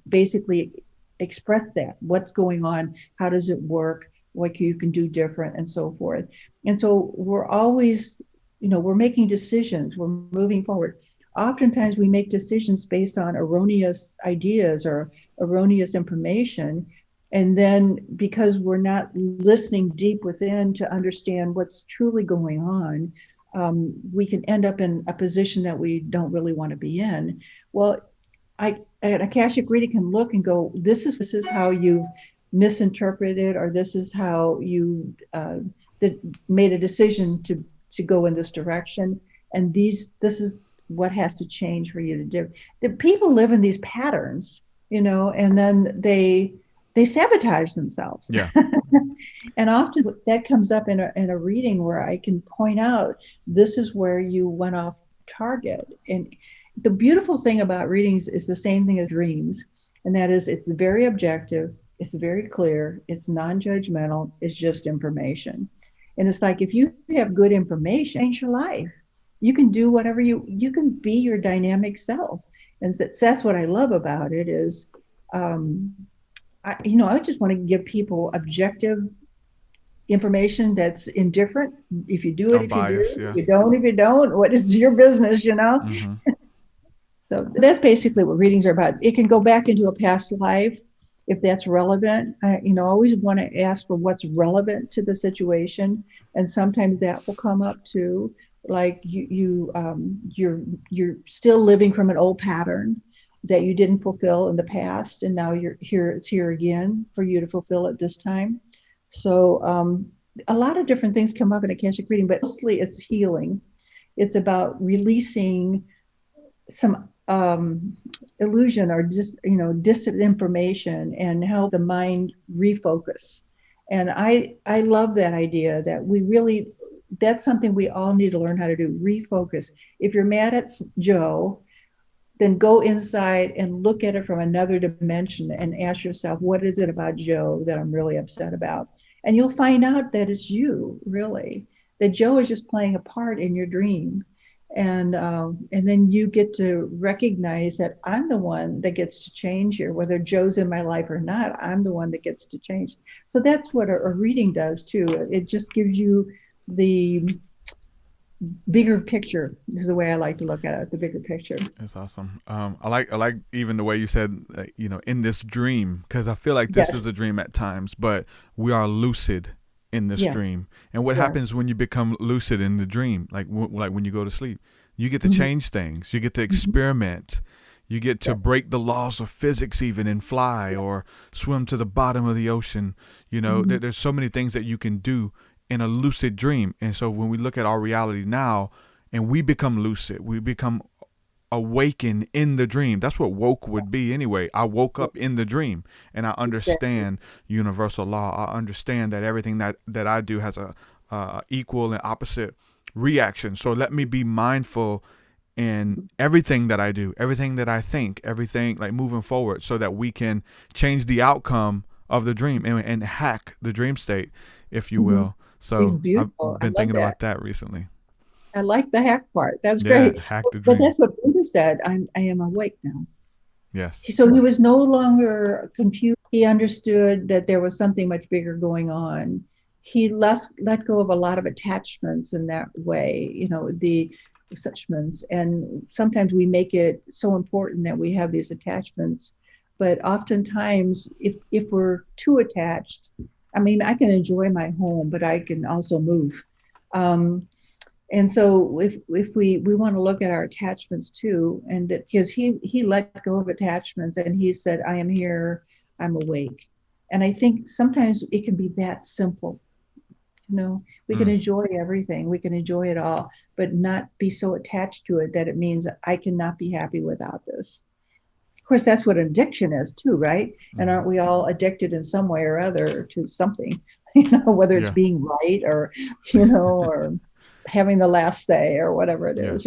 basically express that. What's going on? How does it work? What you can do different and so forth. And so we're always, we're making decisions. We're moving forward. Oftentimes we make decisions based on erroneous ideas or erroneous information. And then because we're not listening deep within to understand what's truly going on, we can end up in a position that we don't really want to be in. Well, an Akashic reading can look and go, this is how you've misinterpreted, or this is how you made a decision to go in this direction. And this is what has to change for you to do. The people live in these patterns, and then they sabotage themselves. Yeah. And often that comes up in a reading where I can point out, this is where you went off target. And the beautiful thing about readings is the same thing as dreams. And that is, it's very objective. It's very clear. It's non-judgmental. It's just information. And it's like, if you have good information, change your life. You can do whatever you can be your dynamic self. And that's what I love about it is, I just want to give people objective information that's indifferent. If you do it, Unbiased, if you do, if you don't, what is your business, Mm-hmm. So that's basically what readings are about. It can go back into a past life if that's relevant. I always want to ask for what's relevant to the situation. And sometimes that will come up too. Like you're still living from an old pattern that you didn't fulfill in the past, and now it's here again for you to fulfill it this time. So a lot of different things come up in Akashic reading, but mostly it's healing. It's about releasing some illusion or just disinformation and help the mind refocus. And I love that idea that that's something we all need to learn how to do, refocus. If you're mad at Joe, then go inside and look at it from another dimension and ask yourself, what is it about Joe that I'm really upset about? And you'll find out that it's you, really, that Joe is just playing a part in your dream. And then you get to recognize that I'm the one that gets to change here, whether Joe's in my life or not, I'm the one that gets to change. So that's what a reading does too. It just gives you the bigger picture. This is the way I like to look at it, the bigger picture. That's awesome. I like even the way you said, in this dream, because I feel like this is a dream at times, but we are lucid in this dream. And what happens when you become lucid in the dream, like when you go to sleep? You get to change things. You get to experiment. You get to break the laws of physics even and fly or swim to the bottom of the ocean. There's so many things that you can do in a lucid dream. And so when we look at our reality now and we become lucid, we become awaken in the dream. That's what woke would be anyway. I woke up in the dream and I understand universal law. I understand that everything that I do has a equal and opposite reaction. So let me be mindful in everything that I do, everything that I think, everything like moving forward, so that we can change the outcome of the dream and hack the dream state, if you will. It's So I've beautiful. I been love thinking that. about that recently. I like the hack part. That's Yeah, great. hack the But dream. that's what Buddha said. I am awake now. Yes. So he was no longer confused. He understood that there was something much bigger going on. He let go of a lot of attachments in that way, the attachments. And sometimes we make it so important that we have these attachments. But oftentimes, if we're too attached, I mean, I can enjoy my home, but I can also move. And so if we want to look at our attachments too, and that because he let go of attachments and he said, I am here, I'm awake. And I think sometimes it can be that simple. We can enjoy everything, we can enjoy it all, but not be so attached to it that it means I cannot be happy without this. Of course, that's what addiction is too, right? And aren't we all addicted in some way or other to something, whether it's being right or, or having the last say or whatever it is,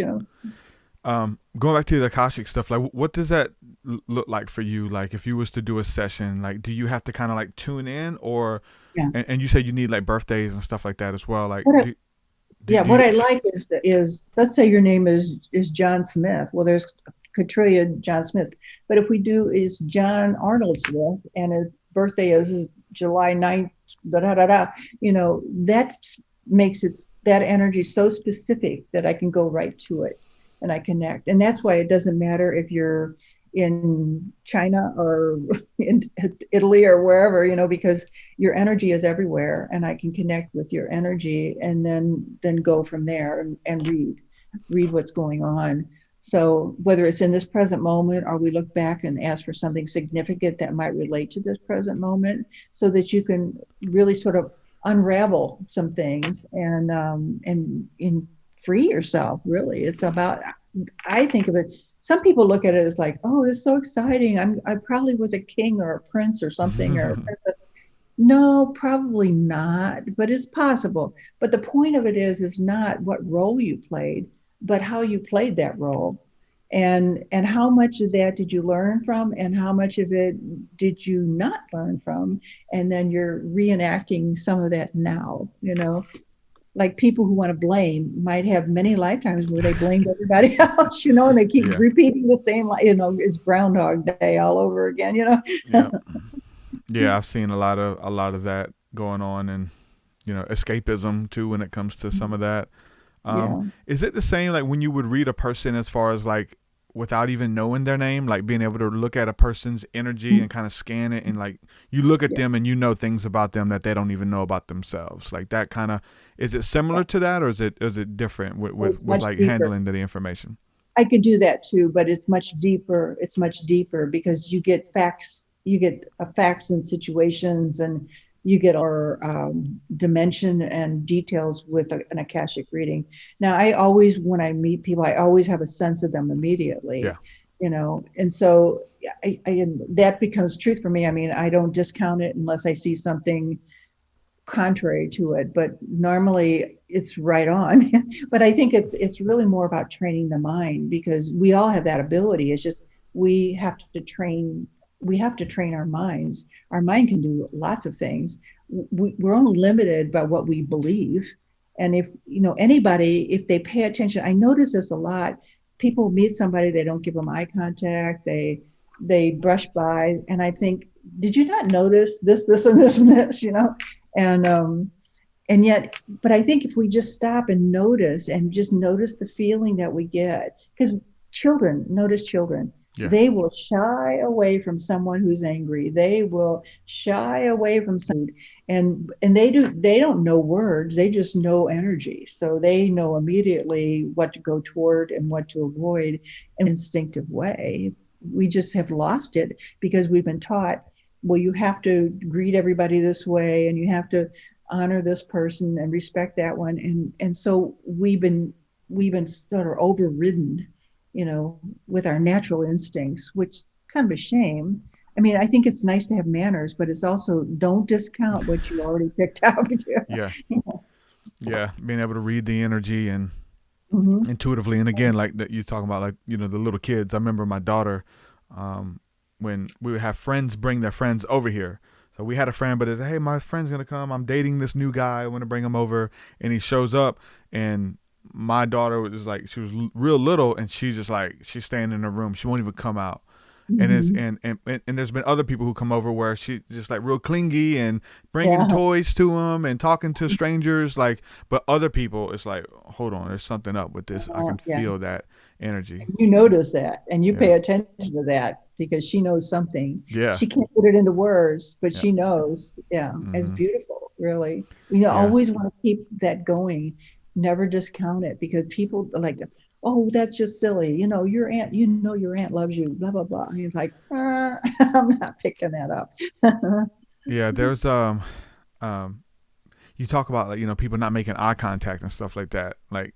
Going back to the Akashic stuff, like what does that look like for you? Like if you was to do a session, like do you have to kind of like tune in, or and you said you need like birthdays and stuff like that as well, like what I like is let's say your name is John Smith. Well, there's quadrillion John Smiths, but if we do is John Arnold Smith and his birthday is July 9th, that makes that energy so specific that I can go right to it and I connect. And that's why it doesn't matter if you're in China or in Italy or wherever, because your energy is everywhere and I can connect with your energy and then go from there and read what's going on. So whether it's in this present moment or we look back and ask for something significant that might relate to this present moment, so that you can really sort of unravel some things and free yourself. Really, it's about, I think of it, some people look at it as like, oh, this is so exciting, I probably was a king or a prince or something or a princess. No, probably not, but it's possible. But the point of it is not what role you played, but how you played that role. And how much of that did you learn from, and how much of it did you not learn from? And then you're reenacting some of that now, like people who want to blame might have many lifetimes where they blamed everybody else, and they keep repeating the same, it's Groundhog Day all over again, Yeah, I've seen a lot of that going on, and escapism too when it comes to some of that. Is it the same like when you would read a person as far as like without even knowing their name, like being able to look at a person's energy and kind of scan it, and like you look at them and things about them that they don't even know about themselves, like that kind of, is it similar to that, or is it different with like deeper. Handling the information? I could do that too, but it's much deeper. It's much deeper because you get facts and situations, and you get our dimension and details with an Akashic reading. Now, when I meet people, I always have a sense of them immediately, and so that becomes truth for me. I mean, I don't discount it unless I see something contrary to it, but normally it's right on. But I think it's really more about training the mind, because we all have that ability. It's just we have to train our minds. Our mind can do lots of things. We're only limited by what we believe. And if anybody, if they pay attention, I notice this a lot. People meet somebody, they don't give them eye contact, they brush by, and I think, did you not notice this, and this, and this, and yet, but I think if we just stop and notice the feeling that we get, because children. Yeah. They will shy away from someone who's angry. They will shy away from someone, and they don't know words. They just know energy. So they know immediately what to go toward and what to avoid in an instinctive way. We just have lost it because we've been taught, well, you have to greet everybody this way, and you have to honor this person and respect that one. And so we've been sort of overridden, with our natural instincts, which is kind of a shame. I mean, I think it's nice to have manners, but it's also, don't discount what you already picked out. Yeah. Yeah. Being able to read the energy and intuitively. And again, like that you talking about, like, you know, the little kids. I remember my daughter, when we would have friends bring their friends over here. So we had a friend, but it's, hey, my friend's going to come. I'm dating this new guy. I want to bring him over. And he shows up, and my daughter was like, she was real little, and she's just like, she's staying in her room. She won't even come out. And it's and there's been other people who come over where she just like real clingy and bringing toys to them and talking to strangers, like, but other people, it's like, hold on, there's something up with this. I can feel that energy. You notice that, and you pay attention to that because she knows something. Yeah. She can't put it into words, but she knows. Yeah. It's beautiful, really. Always want to keep that going. Never discount it, because people are like, oh, that's just silly. Your aunt loves you, blah, blah, blah. And he's like, I'm not picking that up. Yeah. There's, you talk about, like, people not making eye contact and stuff like that. Like,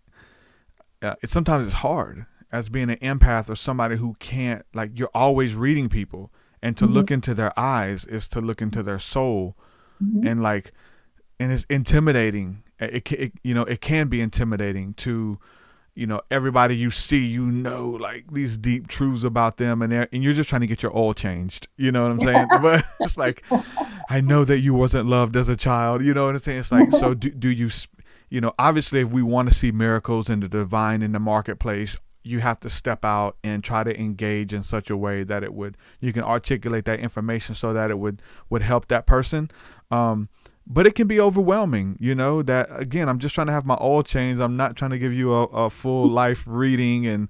sometimes it's hard as being an empath or somebody who can't, like, you're always reading people, and to look into their eyes is to look into their soul. And like, and it's intimidating. It can be intimidating to, everybody you see, like these deep truths about them, and you're just trying to get your oil changed. You know what I'm saying? But it's like, I know that you wasn't loved as a child. You know what I'm saying? It's like, so do you, obviously if we want to see miracles and the divine in the marketplace, you have to step out and try to engage in such a way that you can articulate that information so that it would help that person. But it can be overwhelming, that, again, I'm just trying to have my oil changed. I'm not trying to give you a full life reading and,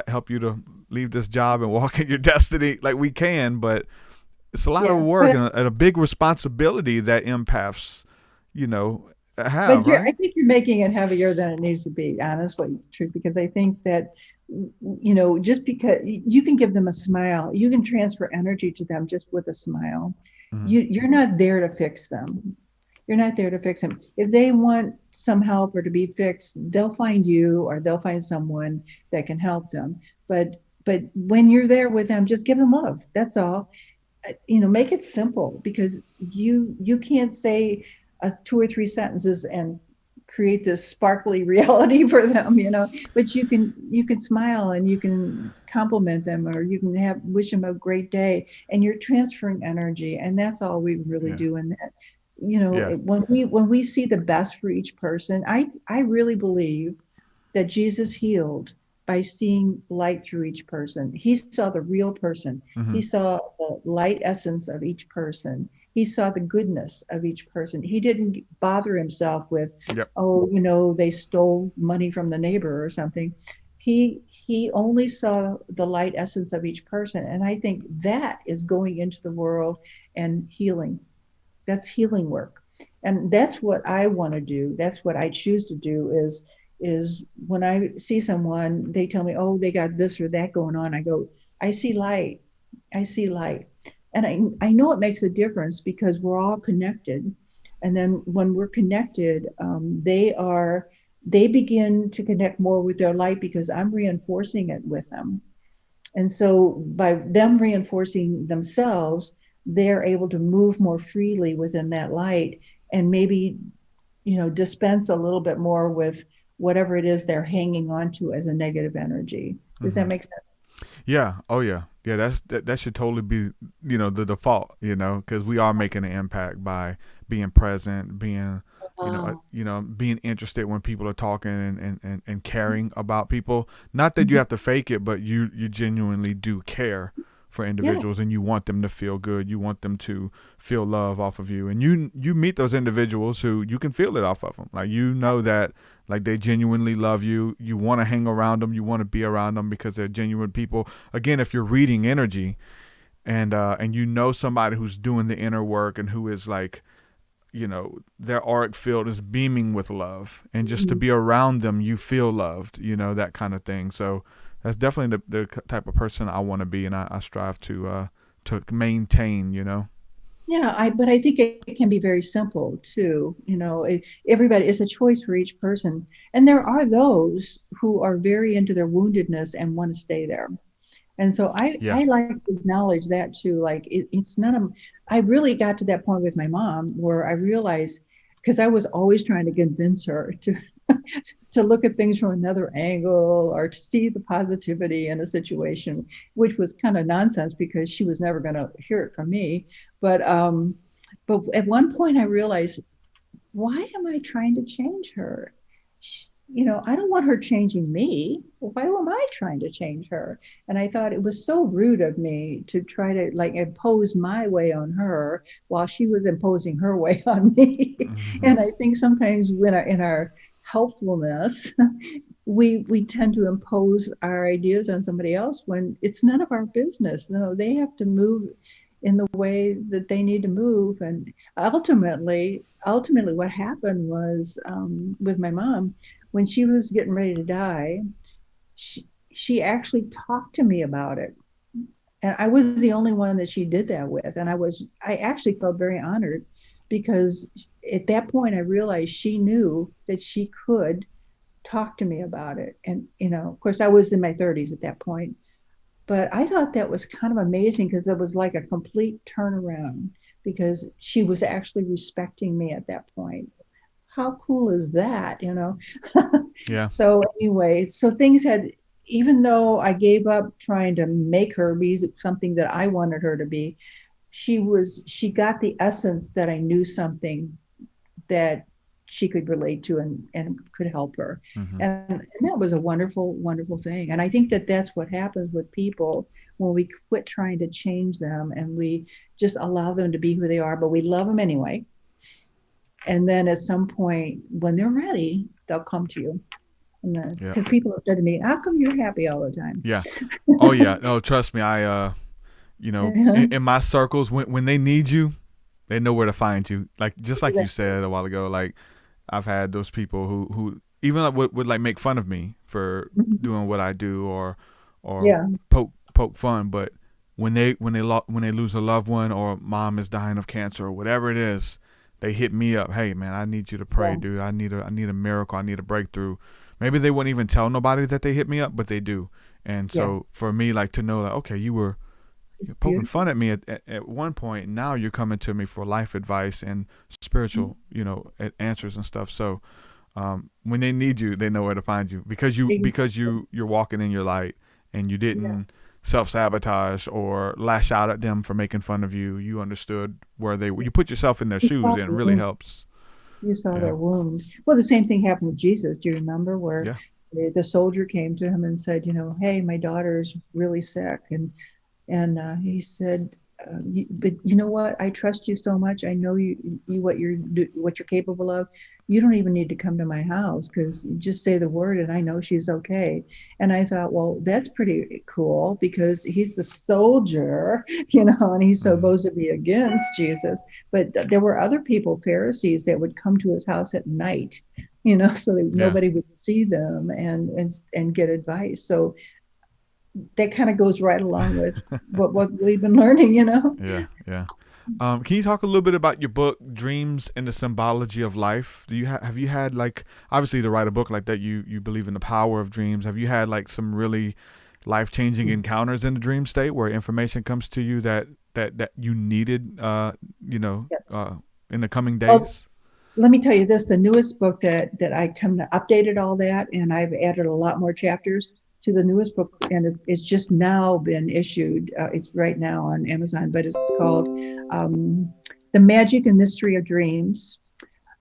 help you to leave this job and walk in your destiny. Like, we can, but it's a lot of work and a big responsibility that empaths, have. But right? I think you're making it heavier than it needs to be, honestly, truth, because I think that, just because you can give them a smile, you can transfer energy to them just with a smile. You're not there to fix them. You're not there to fix them. If they want some help or to be fixed, they'll find you, or they'll find someone that can help them. But when you're there with them, just give them love. That's all. Make it simple, because you can't say 2 or 3 sentences and create this sparkly reality for them, but you can smile, and you can compliment them, or you can wish them a great day, and you're transferring energy. And that's all we really do in that. When we see the best for each person, I really believe that Jesus healed by seeing light through each person. He saw the real person. He saw the light essence of each person. He saw the goodness of each person. He didn't bother himself with, they stole money from the neighbor or something. He only saw the light essence of each person. And I think that is going into the world and healing. That's healing work. And that's what I want to do. That's what I choose to do is when I see someone, they tell me, oh, they got this or that going on. I go, I see light. I see light. And I know it makes a difference, because we're all connected. And then when we're connected, they begin to connect more with their light, because I'm reinforcing it with them. And so by them reinforcing themselves, they're able to move more freely within that light, and maybe, dispense a little bit more with whatever it is they're hanging on to as a negative energy. Does that make sense? Yeah. Oh yeah. Yeah. That should totally be, the default, because we are making an impact by being present, being, being interested when people are talking and caring about people. Not that you have to fake it, but you genuinely do care for individuals, and you want them to feel good. You want them to feel love off of you. And you meet those individuals who you can feel it off of them. Like, that, like, they genuinely love you. You want to hang around them. You want to be around them because they're genuine people. Again, if you're reading energy and somebody who's doing the inner work and who is like, their auric field is beaming with love, and just to be around them, you feel loved, that kind of thing. So that's definitely the type of person I want to be, and I strive to maintain, Yeah, but I think it can be very simple too. Everybody, it's a choice for each person. And there are those who are very into their woundedness and want to stay there. And so I like to acknowledge that too. Like, it's none of, I really got to that point with my mom where I realized, because I was always trying to convince her to look at things from another angle or to see the positivity in a situation, which was kind of nonsense because she was never going to hear it from me. But at one point I realized, why am I trying to change her? I don't want her changing me. Why am I trying to change her? And I thought it was so rude of me to try to like impose my way on her while she was imposing her way on me. Mm-hmm. And I think sometimes when in our helpfulness, we tend to impose our ideas on somebody else when it's none of our business. No, they have to move in the way that they need to move. And ultimately what happened was with my mom, when she was getting ready to die, she actually talked to me about it. And I was the only one that she did that with. And I actually felt very honored because at that point I realized she knew that she could talk to me about it. And, of course I was in my 30s at that point. But I thought that was kind of amazing because it was like a complete turnaround because she was actually respecting me at that point. How cool is that, Yeah. So anyway, so things had, even though I gave up trying to make her be something that I wanted her to be, she got the essence that I knew something that she could relate to and could help her. Mm-hmm. And that was a wonderful, wonderful thing. And I think that that's what happens with people when we quit trying to change them and we just allow them to be who they are, but we love them anyway. And then at some point when they're ready, they'll come to you. Because people have said to me, how come you're happy all the time? Yeah. Oh yeah. No, trust me. I, in my circles, when they need you, they know where to find you. Just like you said a while ago, like I've had those people who even would like make fun of me for doing what I do or poke fun. But when they lose a loved one or mom is dying of cancer or whatever it is, they hit me up. Hey man, I need you to pray, dude. I need a miracle. I need a breakthrough. Maybe they wouldn't even tell nobody that they hit me up, but they do. And so for me, like to know that, okay, you were poking fun at me at one point. Now you're coming to me for life advice and spiritual, answers and stuff. So when they need you, they know where to find you because you're walking in your light and you didn't self-sabotage or lash out at them for making fun of you. You understood you put yourself in their shoes, and it really helps. You saw their wound. Well, the same thing happened with Jesus. Do you remember where the soldier came to him and said, hey, my daughter's really sick. And he said, but you know what? I trust you so much. I know you what you're capable of. You don't even need to come to my house because you just say the word and I know she's okay. And I thought, well, that's pretty cool because he's the soldier, and he's supposed to be against Jesus. But there were other people, Pharisees, that would come to his house at night, so that nobody would see them and get advice. So that kind of goes right along with what we've been learning, Yeah. Can you talk a little bit about your book, Dreams and the Symbology of Life? Have you had obviously to write a book like that, you believe in the power of dreams. Have you had some really life-changing encounters in the dream state where information comes to you that you needed, in the coming days? Well, let me tell you this, the newest book that I updated all that, and I've added a lot more chapters to the newest book, and it's just now been issued. It's right now on Amazon, but it's called The Magic and Mystery of Dreams,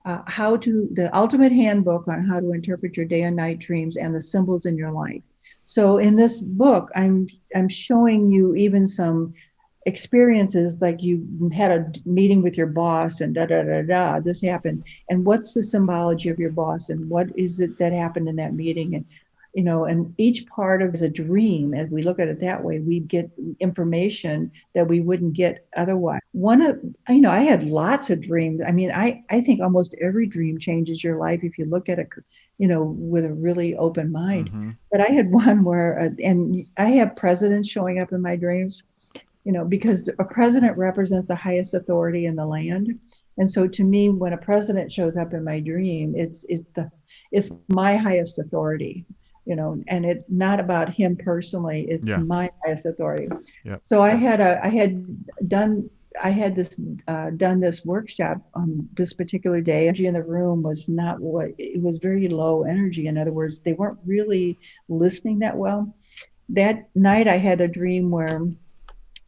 the ultimate handbook on how to interpret your day and night dreams and the symbols in your life. So in this book, I'm showing you even some experiences, like you had a meeting with your boss and this happened, and what's the symbology of your boss and what is it that happened in that meeting, and and each part of it is a dream. As we look at it that way, we get information that we wouldn't get otherwise. I had lots of dreams. I mean, I think almost every dream changes your life if you look at it, with a really open mind. Mm-hmm. But I had one where, and I have presidents showing up in my dreams, because a president represents the highest authority in the land. And so to me, when a president shows up in my dream, it's my highest authority. And it's not about him personally. It's my highest authority. Yep. So I had done I had this done this workshop on this particular day. Energy in the room was not what it was, very low energy. In other words, they weren't really listening that well. That night, I had a dream where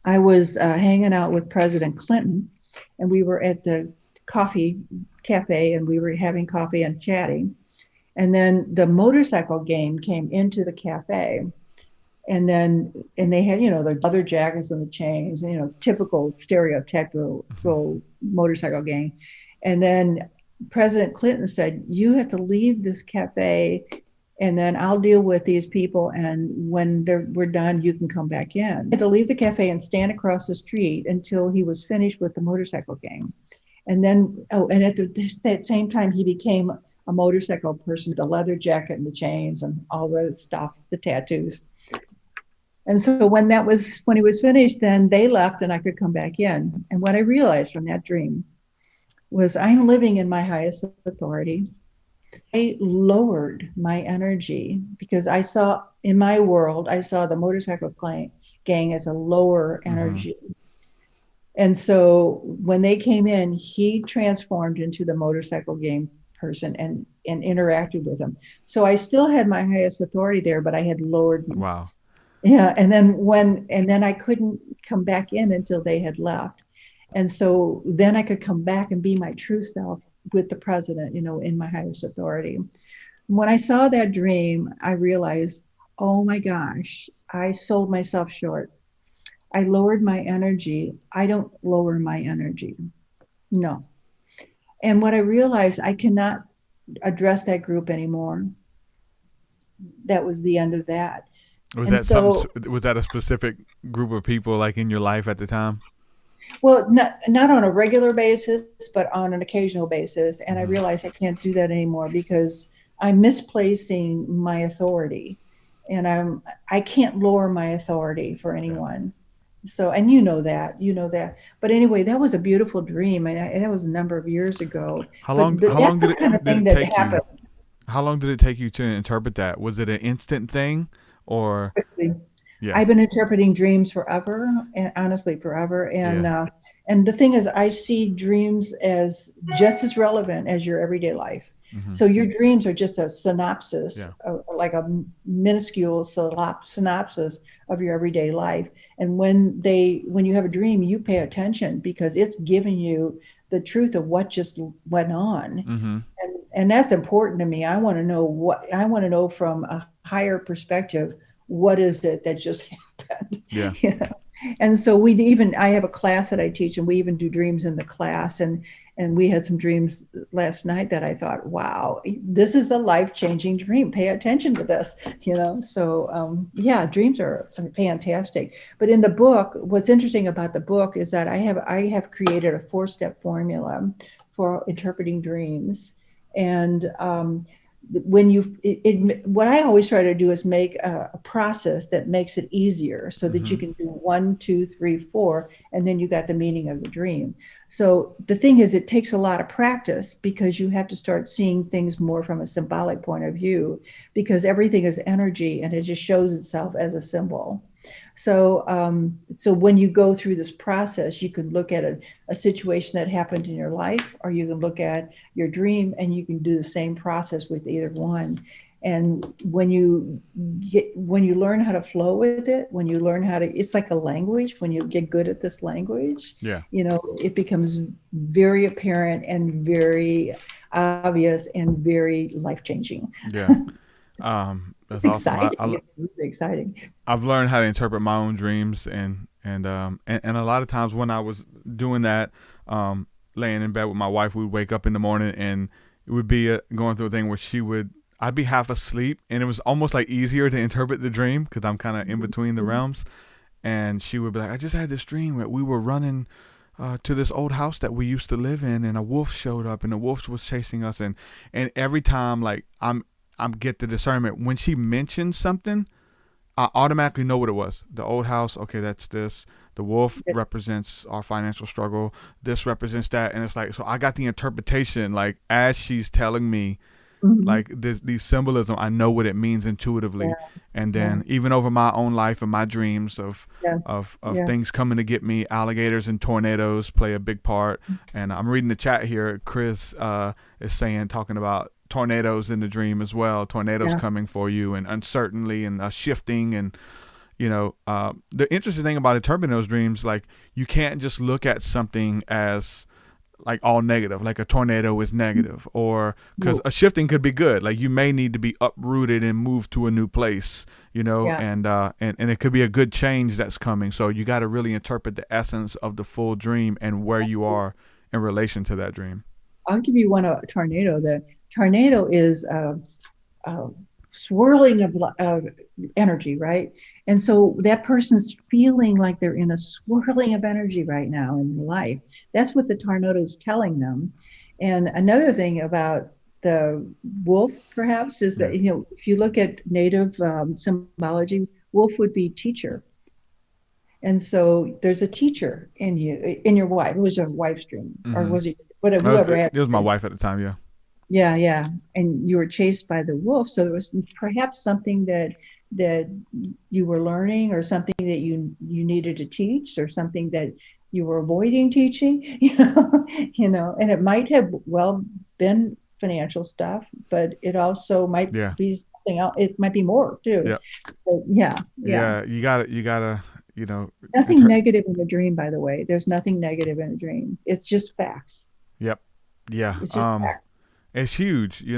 I was hanging out with President Clinton, and we were at the coffee cafe, and we were having coffee and chatting. And then the motorcycle gang came into the cafe, and they had, the leather jackets and the chains, typical stereotypical motorcycle gang. And then President Clinton said, "You have to leave this cafe, and then I'll deal with these people. And when we're done, you can come back in." He had to leave the cafe and stand across the street until he was finished with the motorcycle gang. And then, and at that same time, he became a motorcycle person, the leather jacket and the chains and all the stuff, the tattoos. And so when he was finished, then they left and I could come back in. And what I realized from that dream was I'm living in my highest authority. I lowered my energy because I saw in my world, I saw the motorcycle gang as a lower energy. And so when they came in, he transformed into the motorcycle gang person and interacted with them. So I still had my highest authority there, but I had lowered. Wow. Yeah. And then I couldn't come back in until they had left. And so then I could come back and be my true self with the president, in my highest authority. When I saw that dream, I realized, oh my gosh, I sold myself short. I lowered my energy. I don't lower my energy. No. And what I realized, I cannot address that group anymore. That was the end of that. Was that a specific group of people like in your life at the time? Well, not on a regular basis, but on an occasional basis. And I realized I can't do that anymore because I'm misplacing my authority, and I can't lower my authority for anyone. So, and you know that. But anyway, that was a beautiful dream, and that was a number of years ago. How long did it take you to interpret that? Was it an instant thing, or? Quickly. Yeah. I've been interpreting dreams forever, and honestly forever. And the thing is, I see dreams as just as relevant as your everyday life. So your dreams are just a synopsis, like a minuscule synopsis of your everyday life. And when you have a dream, you pay attention because it's giving you the truth of what just went on. And that's important to me. I want to know from a higher perspective, what is it that just happened? Yeah. And so I have a class that I teach, and we even do dreams in the class. And we had some dreams last night that I thought, wow, this is a life-changing dream. Pay attention to this, So dreams are fantastic. But in the book, what's interesting about the book is that I have created a 4-step formula for interpreting dreams. And what I always try to do is make a process that makes it easier so that you can do 1, 2, 3, 4, and then you got the meaning of the dream. So the thing is, it takes a lot of practice because you have to start seeing things more from a symbolic point of view, because everything is energy and it just shows itself as a symbol. So when you go through this process, you can look at a situation that happened in your life, or you can look at your dream, and you can do the same process with either one. And when you learn how to flow with it, when you learn it's like a language. When you get good at this language, it becomes very apparent and very obvious and very life-changing. Yeah. That's awesome. It's really exciting. I've learned how to interpret my own dreams, and a lot of times when I was doing that, laying in bed with my wife, we'd wake up in the morning and it would be going through a thing where I'd be half asleep, and it was almost like easier to interpret the dream because I'm kind of in between the realms. And she would be like, "I just had this dream that we were running to this old house that we used to live in, and a wolf showed up, and the wolf was chasing us." And every time, like, I'm get the discernment. When she mentions something, I automatically know what it was. The old house, okay, that's this. The wolf represents our financial struggle. This represents that. And it's like, so I got the interpretation, like, as she's telling me Like these symbolism, I know what it means intuitively. Yeah. And then even over my own life and my dreams of Yeah. things coming to get me, alligators and tornadoes play a big part. And I'm reading the chat here. Chris is talking about tornadoes in the dream as well. Tornadoes coming for you, and uncertainty and shifting. And the interesting thing about interpreting those dreams, like, you can't just look at something as like all negative, like a tornado is negative, or because a shifting could be good. Like, you may need to be uprooted and move to a new place, and it could be a good change that's coming. So you got to really interpret the essence of the full dream and where you are in relation to that dream. I'll give you one, a tornado. The tornado is swirling of energy, right? And so that person's feeling like they're in a swirling of energy right now in life. That's what the tornado is telling them. And another thing about the wolf, perhaps, is that, if you look at native symbology, wolf would be teacher. And so there's a teacher in you, in your wife. It was your wife's dream, or was it whatever? Whoever had it was my wife at the time. Yeah. Yeah. And you were chased by the wolf. So there was perhaps something that you were learning, or something that you needed to teach, or something that you were avoiding teaching, and it might have been financial stuff, but it also might be something else. It might be more too. Yeah. But You gotta, nothing negative in a dream, by the way. There's nothing negative in a dream. It's just facts. Yep. Yeah. It's just facts. It's huge, it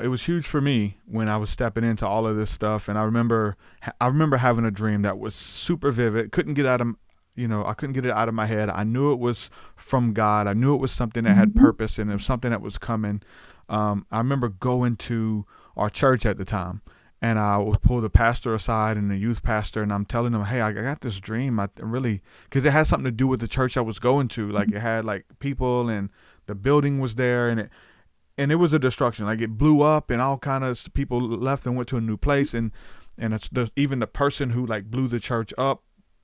was huge for me when I was stepping into all of this stuff. And I remember having a dream that was super vivid. Couldn't get out of, I couldn't get it out of my head. I knew it was from God. I knew it was something that had purpose, and it was something that was coming. I remember going to our church at the time, and I would pull the pastor aside and the youth pastor, and I'm telling them, hey, I got this dream. Because it had something to do with the church I was going to. Like, it had like people, and the building was there, and it was a destruction. Like, it blew up, and all kind of people left and went to a new place. And even the person who like blew the church up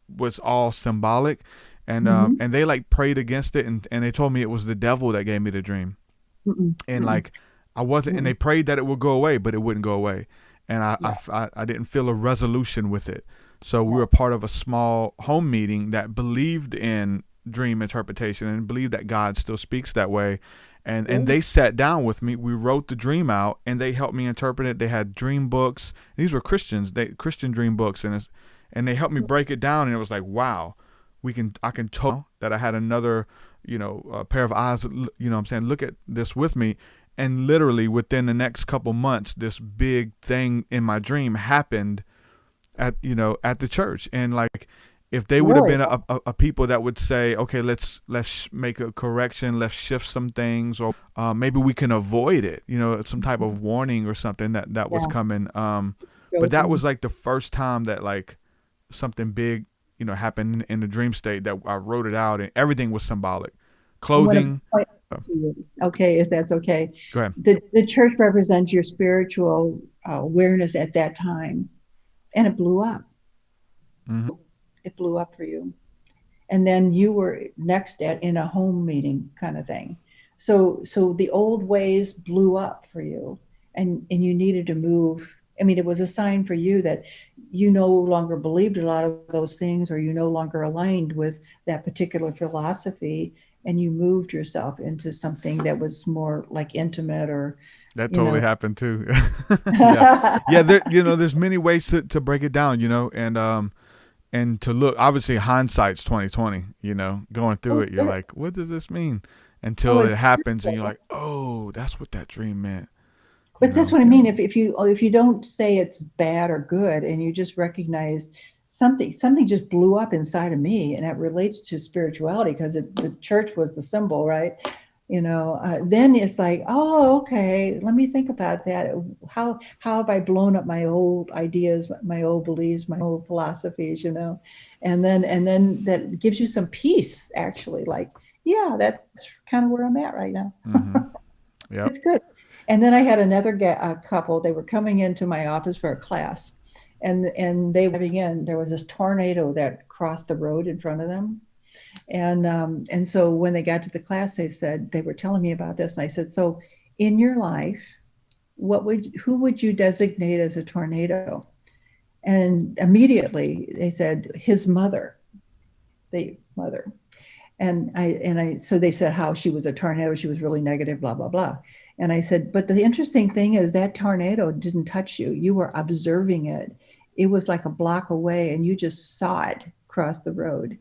was all symbolic. And and they like prayed against it, and they told me it was the devil that gave me the dream. And like, I wasn't, and they prayed that it would go away, but it wouldn't go away. And I didn't feel a resolution with it. So we were part of a small home meeting that believed in dream interpretation and believed that God still speaks that way. And they sat down with me. We wrote the dream out, and they helped me interpret it. They had dream books. These were Christians, Christian dream books, and they helped me break it down. And it was like, wow, I can tell that I had another, a pair of eyes, look at this with me. And literally within the next couple months, this big thing in my dream happened at the church. And like, if they would have been a people that would say, okay, let's make a correction, let's shift some things, or maybe we can avoid it, some type of warning or something that was coming. But that was like the first time that like something big, happened in the dream state, that I wrote it out, and everything was symbolic. Clothing. Okay, if that's okay. Go ahead. The church represents your spiritual awareness at that time, and it blew up. It blew up for you. And then you were next in a home meeting kind of thing. So the old ways blew up for you, and you needed to move. I mean, it was a sign for you that you no longer believed a lot of those things, or you no longer aligned with that particular philosophy, and you moved yourself into something that was more like intimate, or that totally happened too. There's many ways to break it down, and to look, obviously hindsight's 2020, going through it, you're like, what does this mean? Until it happens, and you're like, oh, that's what that dream meant. But that's what I mean. If you don't say it's bad or good, and you just recognize something just blew up inside of me, and that relates to spirituality, because the church was the symbol, right? Then it's like, oh, okay, let me think about that. How have I blown up my old ideas, my old beliefs, my old philosophies, and then that gives you some peace, actually. Like, yeah, that's kind of where I'm at right now. Yeah, it's good. And then I had another couple. They were coming into my office for a class, and they were coming in. There was this tornado that crossed the road in front of them. And so when they got to the class, they were telling me about this. And I said, so in your life, who would you designate as a tornado? And immediately they said, his mother, the mother. So they said how she was a tornado. She was really negative, blah, blah, blah. And I said, but the interesting thing is that tornado didn't touch you. You were observing it. It was like a block away and you just saw it cross the road.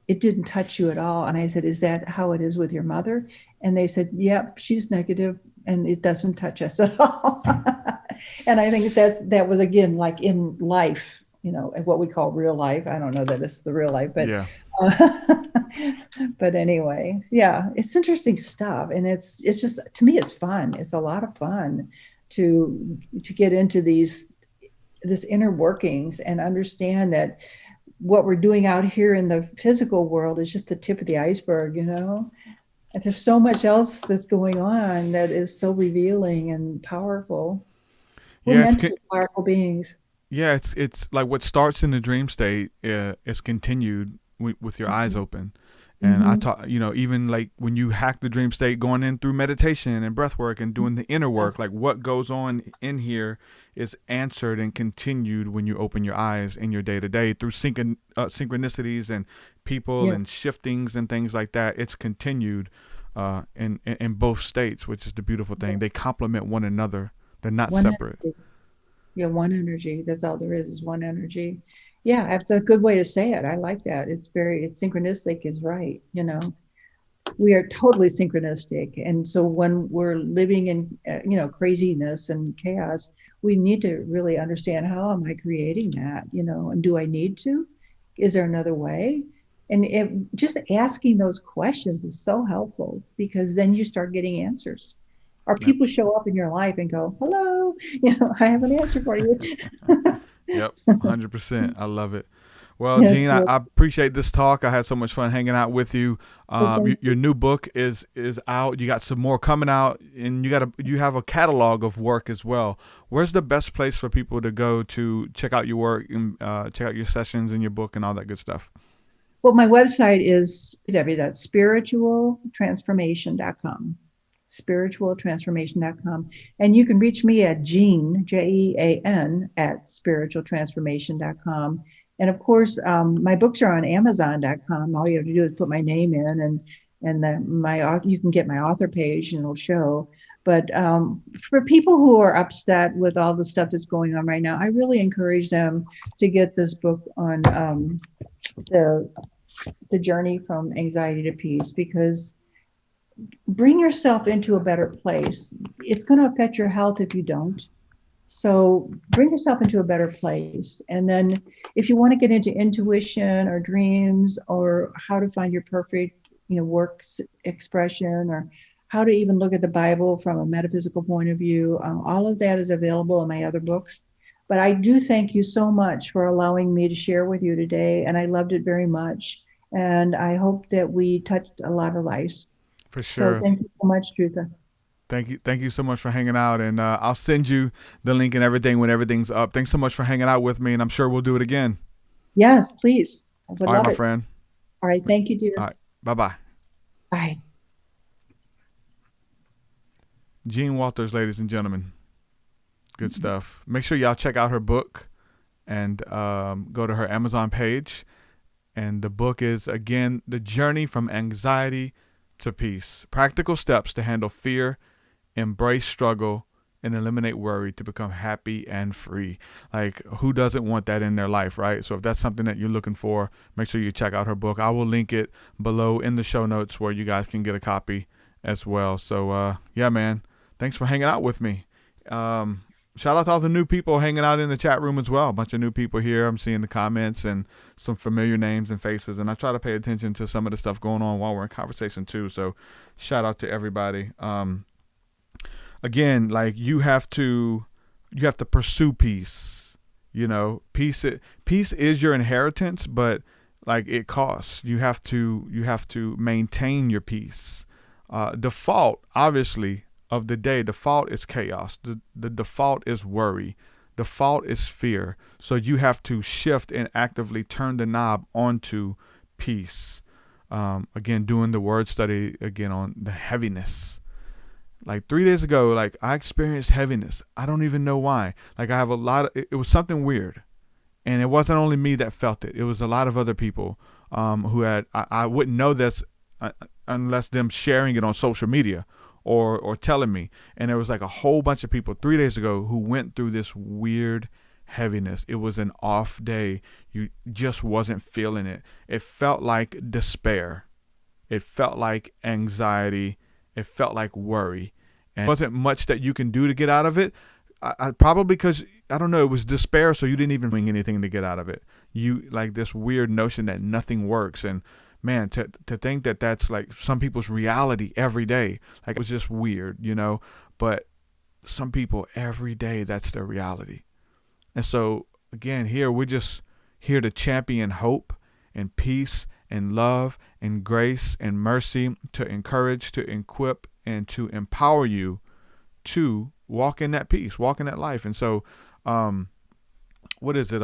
It didn't touch you at all. And I said, is that how it is with your mother? And they said, yep, she's negative and it doesn't touch us at all. And I think that was, again, like in life, what we call real life. I don't know that it's the real life, but Yeah. But anyway, yeah, it's interesting stuff. And it's just, to me, it's fun. It's a lot of fun to get into this inner workings and understand that what we're doing out here in the physical world is just the tip of the iceberg, And there's so much else that's going on that is so revealing and powerful. We're meant to be powerful beings. Yeah, it's like what starts in the dream state is continued with your eyes open. And I taught, even like when you hack the dream state, going in through meditation and breath work and doing the inner work, like what goes on in here is answered and continued when you open your eyes in your day to day through synchronicities and people and shiftings and things like that. It's continued in both states, which is the beautiful thing. They complement one another. They're not separate. Energy. Yeah, one energy. That's all there is one energy. Yeah, that's a good way to say it. I like that. It's synchronistic is right. We are totally synchronistic. And so when we're living in, craziness and chaos, we need to really understand, how am I creating that? And do I need to? Is there another way? And just asking those questions is so helpful, because then you start getting answers. Or people show up in your life and go, hello, I have an answer for you. Yep, 100%. I love it. Well, yes, Jean, I appreciate this talk. I had so much fun hanging out with you. Your new book is out. You got some more coming out, and you have a catalog of work as well. Where's the best place for people to go to check out your work and check out your sessions and your book and all that good stuff? Well, my website is www.spiritualtransformation.com. spiritualtransformation.com. And you can reach me at Jean, Jean, at spiritualtransformation.com. And of course, my books are on Amazon.com. All you have to do is put my name in, and you can get my author page and it'll show. But for people who are upset with all the stuff that's going on right now, I really encourage them to get this book on the journey from anxiety to peace, because bring yourself into a better place. It's going to affect your health if you don't. So bring yourself into a better place. And then if you want to get into intuition or dreams, or how to find your perfect, work expression, or how to even look at the Bible from a metaphysical point of view, all of that is available in my other books. But I do thank you so much for allowing me to share with you today. And I loved it very much. And I hope that we touched a lot of lives. For sure. So thank you so much, Trutha. Thank you so much for hanging out, and I'll send you the link and everything when everything's up. Thanks so much for hanging out with me, and I'm sure we'll do it again. Yes, please. I would All right, love my it. friend. All right, thank you, dear. All right, bye-bye. Bye. Jean Walters, ladies and gentlemen. Good stuff. Make sure y'all check out her book and go to her Amazon page. And the book is, again, The Journey from Anxiety to Peace. Practical steps to handle fear, embrace struggle, and eliminate worry to become happy and free. Like, who doesn't want that in their life, right? So if that's something that you're looking for, make sure you check out her book. I will link it below in the show notes where you guys can get a copy as well. So, yeah, man, thanks for hanging out with me. Shout out to all the new people hanging out in the chat room as well. A bunch of new people here. I'm seeing the comments and some familiar names and faces. And I try to pay attention to some of the stuff going on while we're in conversation too. So shout out to everybody. Again, like you have to pursue peace. Peace is your inheritance, but like it costs. You have to maintain your peace. Default, obviously, of the day, default is chaos. The default is worry. Default is fear. So you have to shift and actively turn the knob onto peace. Again, doing the word study again on the heaviness. Like 3 days ago, like I experienced heaviness. I don't even know why. Like I have it was something weird. And it wasn't only me that felt it. It was a lot of other people who had, I wouldn't know this unless them sharing it on social media or telling me. And there was like a whole bunch of people 3 days ago who went through this weird heaviness. It was an off day. You just wasn't feeling it. It felt like despair. It felt like anxiety. It felt like worry. And there wasn't much that you can do to get out of it. I probably because, I don't know, it was despair, so you didn't even bring anything to get out of it. You like this weird notion that nothing works. And man, to think that that's like some people's reality every day, like it was just weird, you know. But some people every day, that's their reality. And so again, here we're just here to champion hope and peace and love and grace and mercy, to encourage, to equip, and to empower you to walk in that peace, walk in that life. And so, what is it?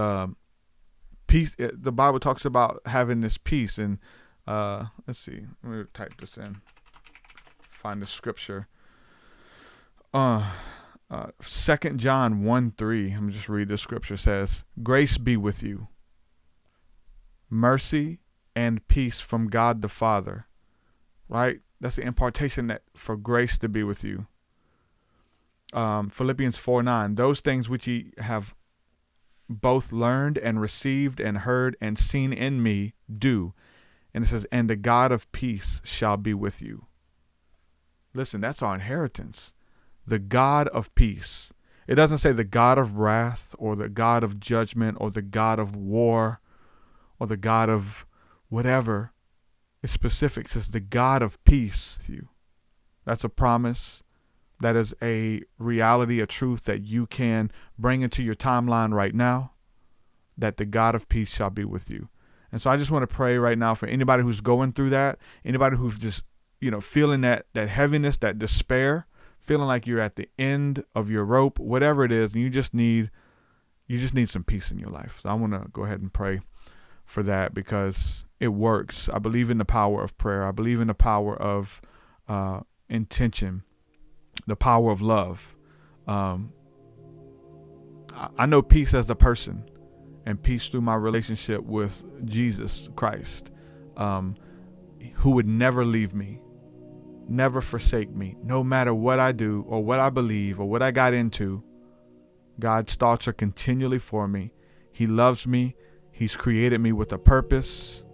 Peace. The Bible talks about having this peace. And let's see. Let me type this in. Find the scripture. 2 John 1:3. Let me just read the scripture. It says, "Grace be with you, mercy and peace from God the Father." Right? That's the impartation that for grace to be with you. Philippians 4:9, "Those things which ye have both learned and received and heard and seen in me, do." And it says, "And the God of peace shall be with you." Listen, that's our inheritance. The God of peace. It doesn't say the God of wrath or the God of judgment or the God of war or the God of whatever. It's specific. It says the God of peace with you. That's a promise. That is a reality, a truth that you can bring into your timeline right now, that the God of peace shall be with you. And so I just want to pray right now for anybody who's going through that, anybody who's just, feeling that heaviness, that despair, feeling like you're at the end of your rope, whatever it is, and you just need some peace in your life. So I want to go ahead and pray for that because it works. I believe in the power of prayer. I believe in the power of intention. The power of love. I know peace as a person and peace through my relationship with Jesus Christ, who would never leave me, never forsake me, no matter what I do or what I believe or what I got into. God's thoughts are continually for me. He loves me. He's created me with a purpose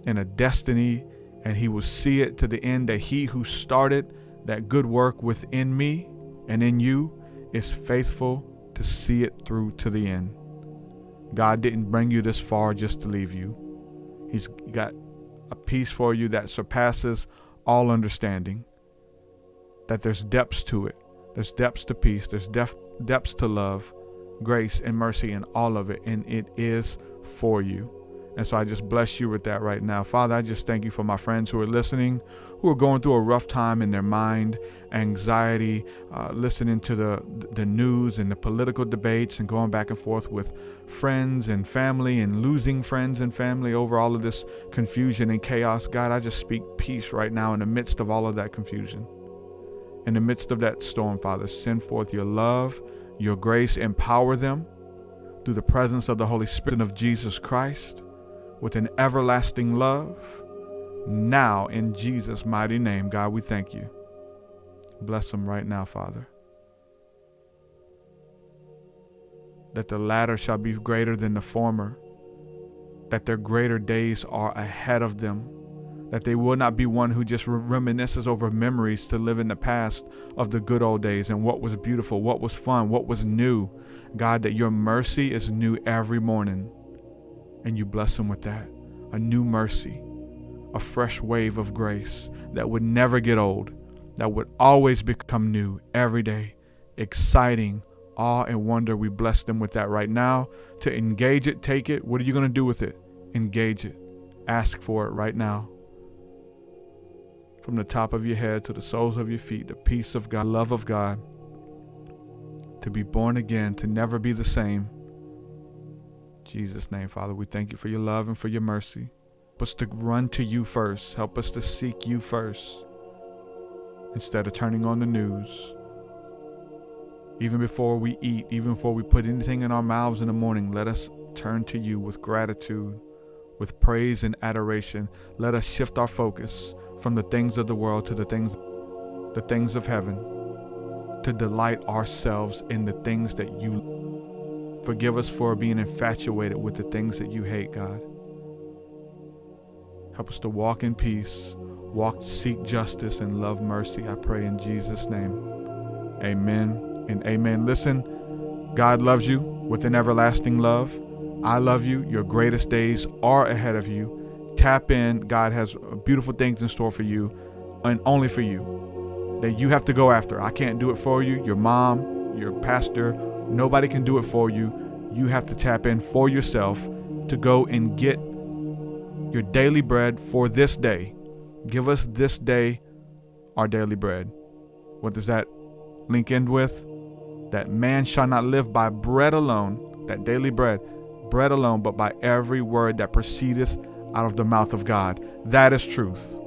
and a destiny, and he will see it to the end that he who started that good work within me and in you is faithful to see it through to the end. God didn't bring you this far just to leave you. He's got a peace for you that surpasses all understanding. That there's depths to it. There's depths to peace. There's depths to love, grace, and mercy in all of it. And it is for you. And so I just bless you with that right now. Father, I just thank you for my friends who are listening, who are going through a rough time in their mind, anxiety, listening to the news and the political debates and going back and forth with friends and family and losing friends and family over all of this confusion and chaos. God, I just speak peace right now in the midst of all of that confusion. In the midst of that storm, Father, send forth your love, your grace, empower them through the presence of the Holy Spirit of Jesus Christ, with an everlasting love. Now, in Jesus' mighty name, God, we thank you. Bless them right now, Father. That the latter shall be greater than the former. That their greater days are ahead of them. That they will not be one who just reminisces over memories to live in the past of the good old days and what was beautiful, what was fun, what was new. God, that your mercy is new every morning. And you bless them with that. A new mercy, a fresh wave of grace that would never get old, that would always become new every day. Exciting, awe and wonder. We bless them with that right now. To engage it, take it. What are you going to do with it? Engage it. Ask for it right now. From the top of your head to the soles of your feet, the peace of God, love of God, to be born again, to never be the same. In Jesus' name, Father, we thank you for your love and for your mercy. Help us to run to you first. Help us to seek you first. instead of turning on the news. Even before we eat, even before we put anything in our mouths in the morning, let us turn to you with gratitude, with praise and adoration. Let us shift our focus from the things of the world to the things of heaven, to delight ourselves in the things that you. Forgive us for being infatuated with the things that you hate, God. Help us to walk in peace, seek justice, and love mercy. I pray in Jesus' name. Amen and amen. Listen, God loves you with an everlasting love. I love you. Your greatest days are ahead of you. Tap in. God has beautiful things in store for you, and only for you, that you have to go after. I can't do it for you. Your mom, your pastor, nobody can do it for you. You have to tap in for yourself to go and get your daily bread for this day. Give us this day our daily bread. What does that link end with? That man shall not live by bread alone, that daily bread alone, but by every word that proceedeth out of the mouth of God. That is truth.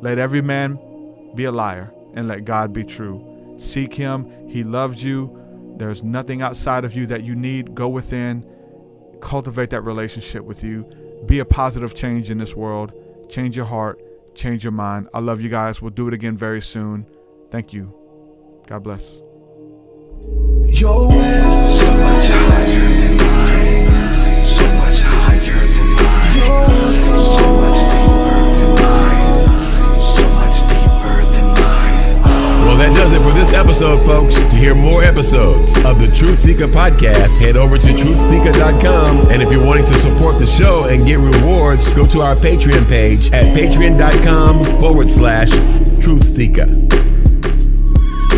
Let every man be a liar, and let God be true. Seek him. He loves you. There's nothing outside of you that you need. Go within. Cultivate that relationship with you. Be a positive change in this world. Change your heart. Change your mind. I love you guys. We'll do it again very soon. Thank you. God bless. Your way so much higher than mine, so much higher than mine, so much deeper than mine, so much deeper than mine. Well, that does it for this episode, folks. To hear more episodes of the TruthSeekah podcast, head over to TruthSeekah.com. And if you're wanting to support the show and get rewards, go to our Patreon page at patreon.com/TruthSeekah.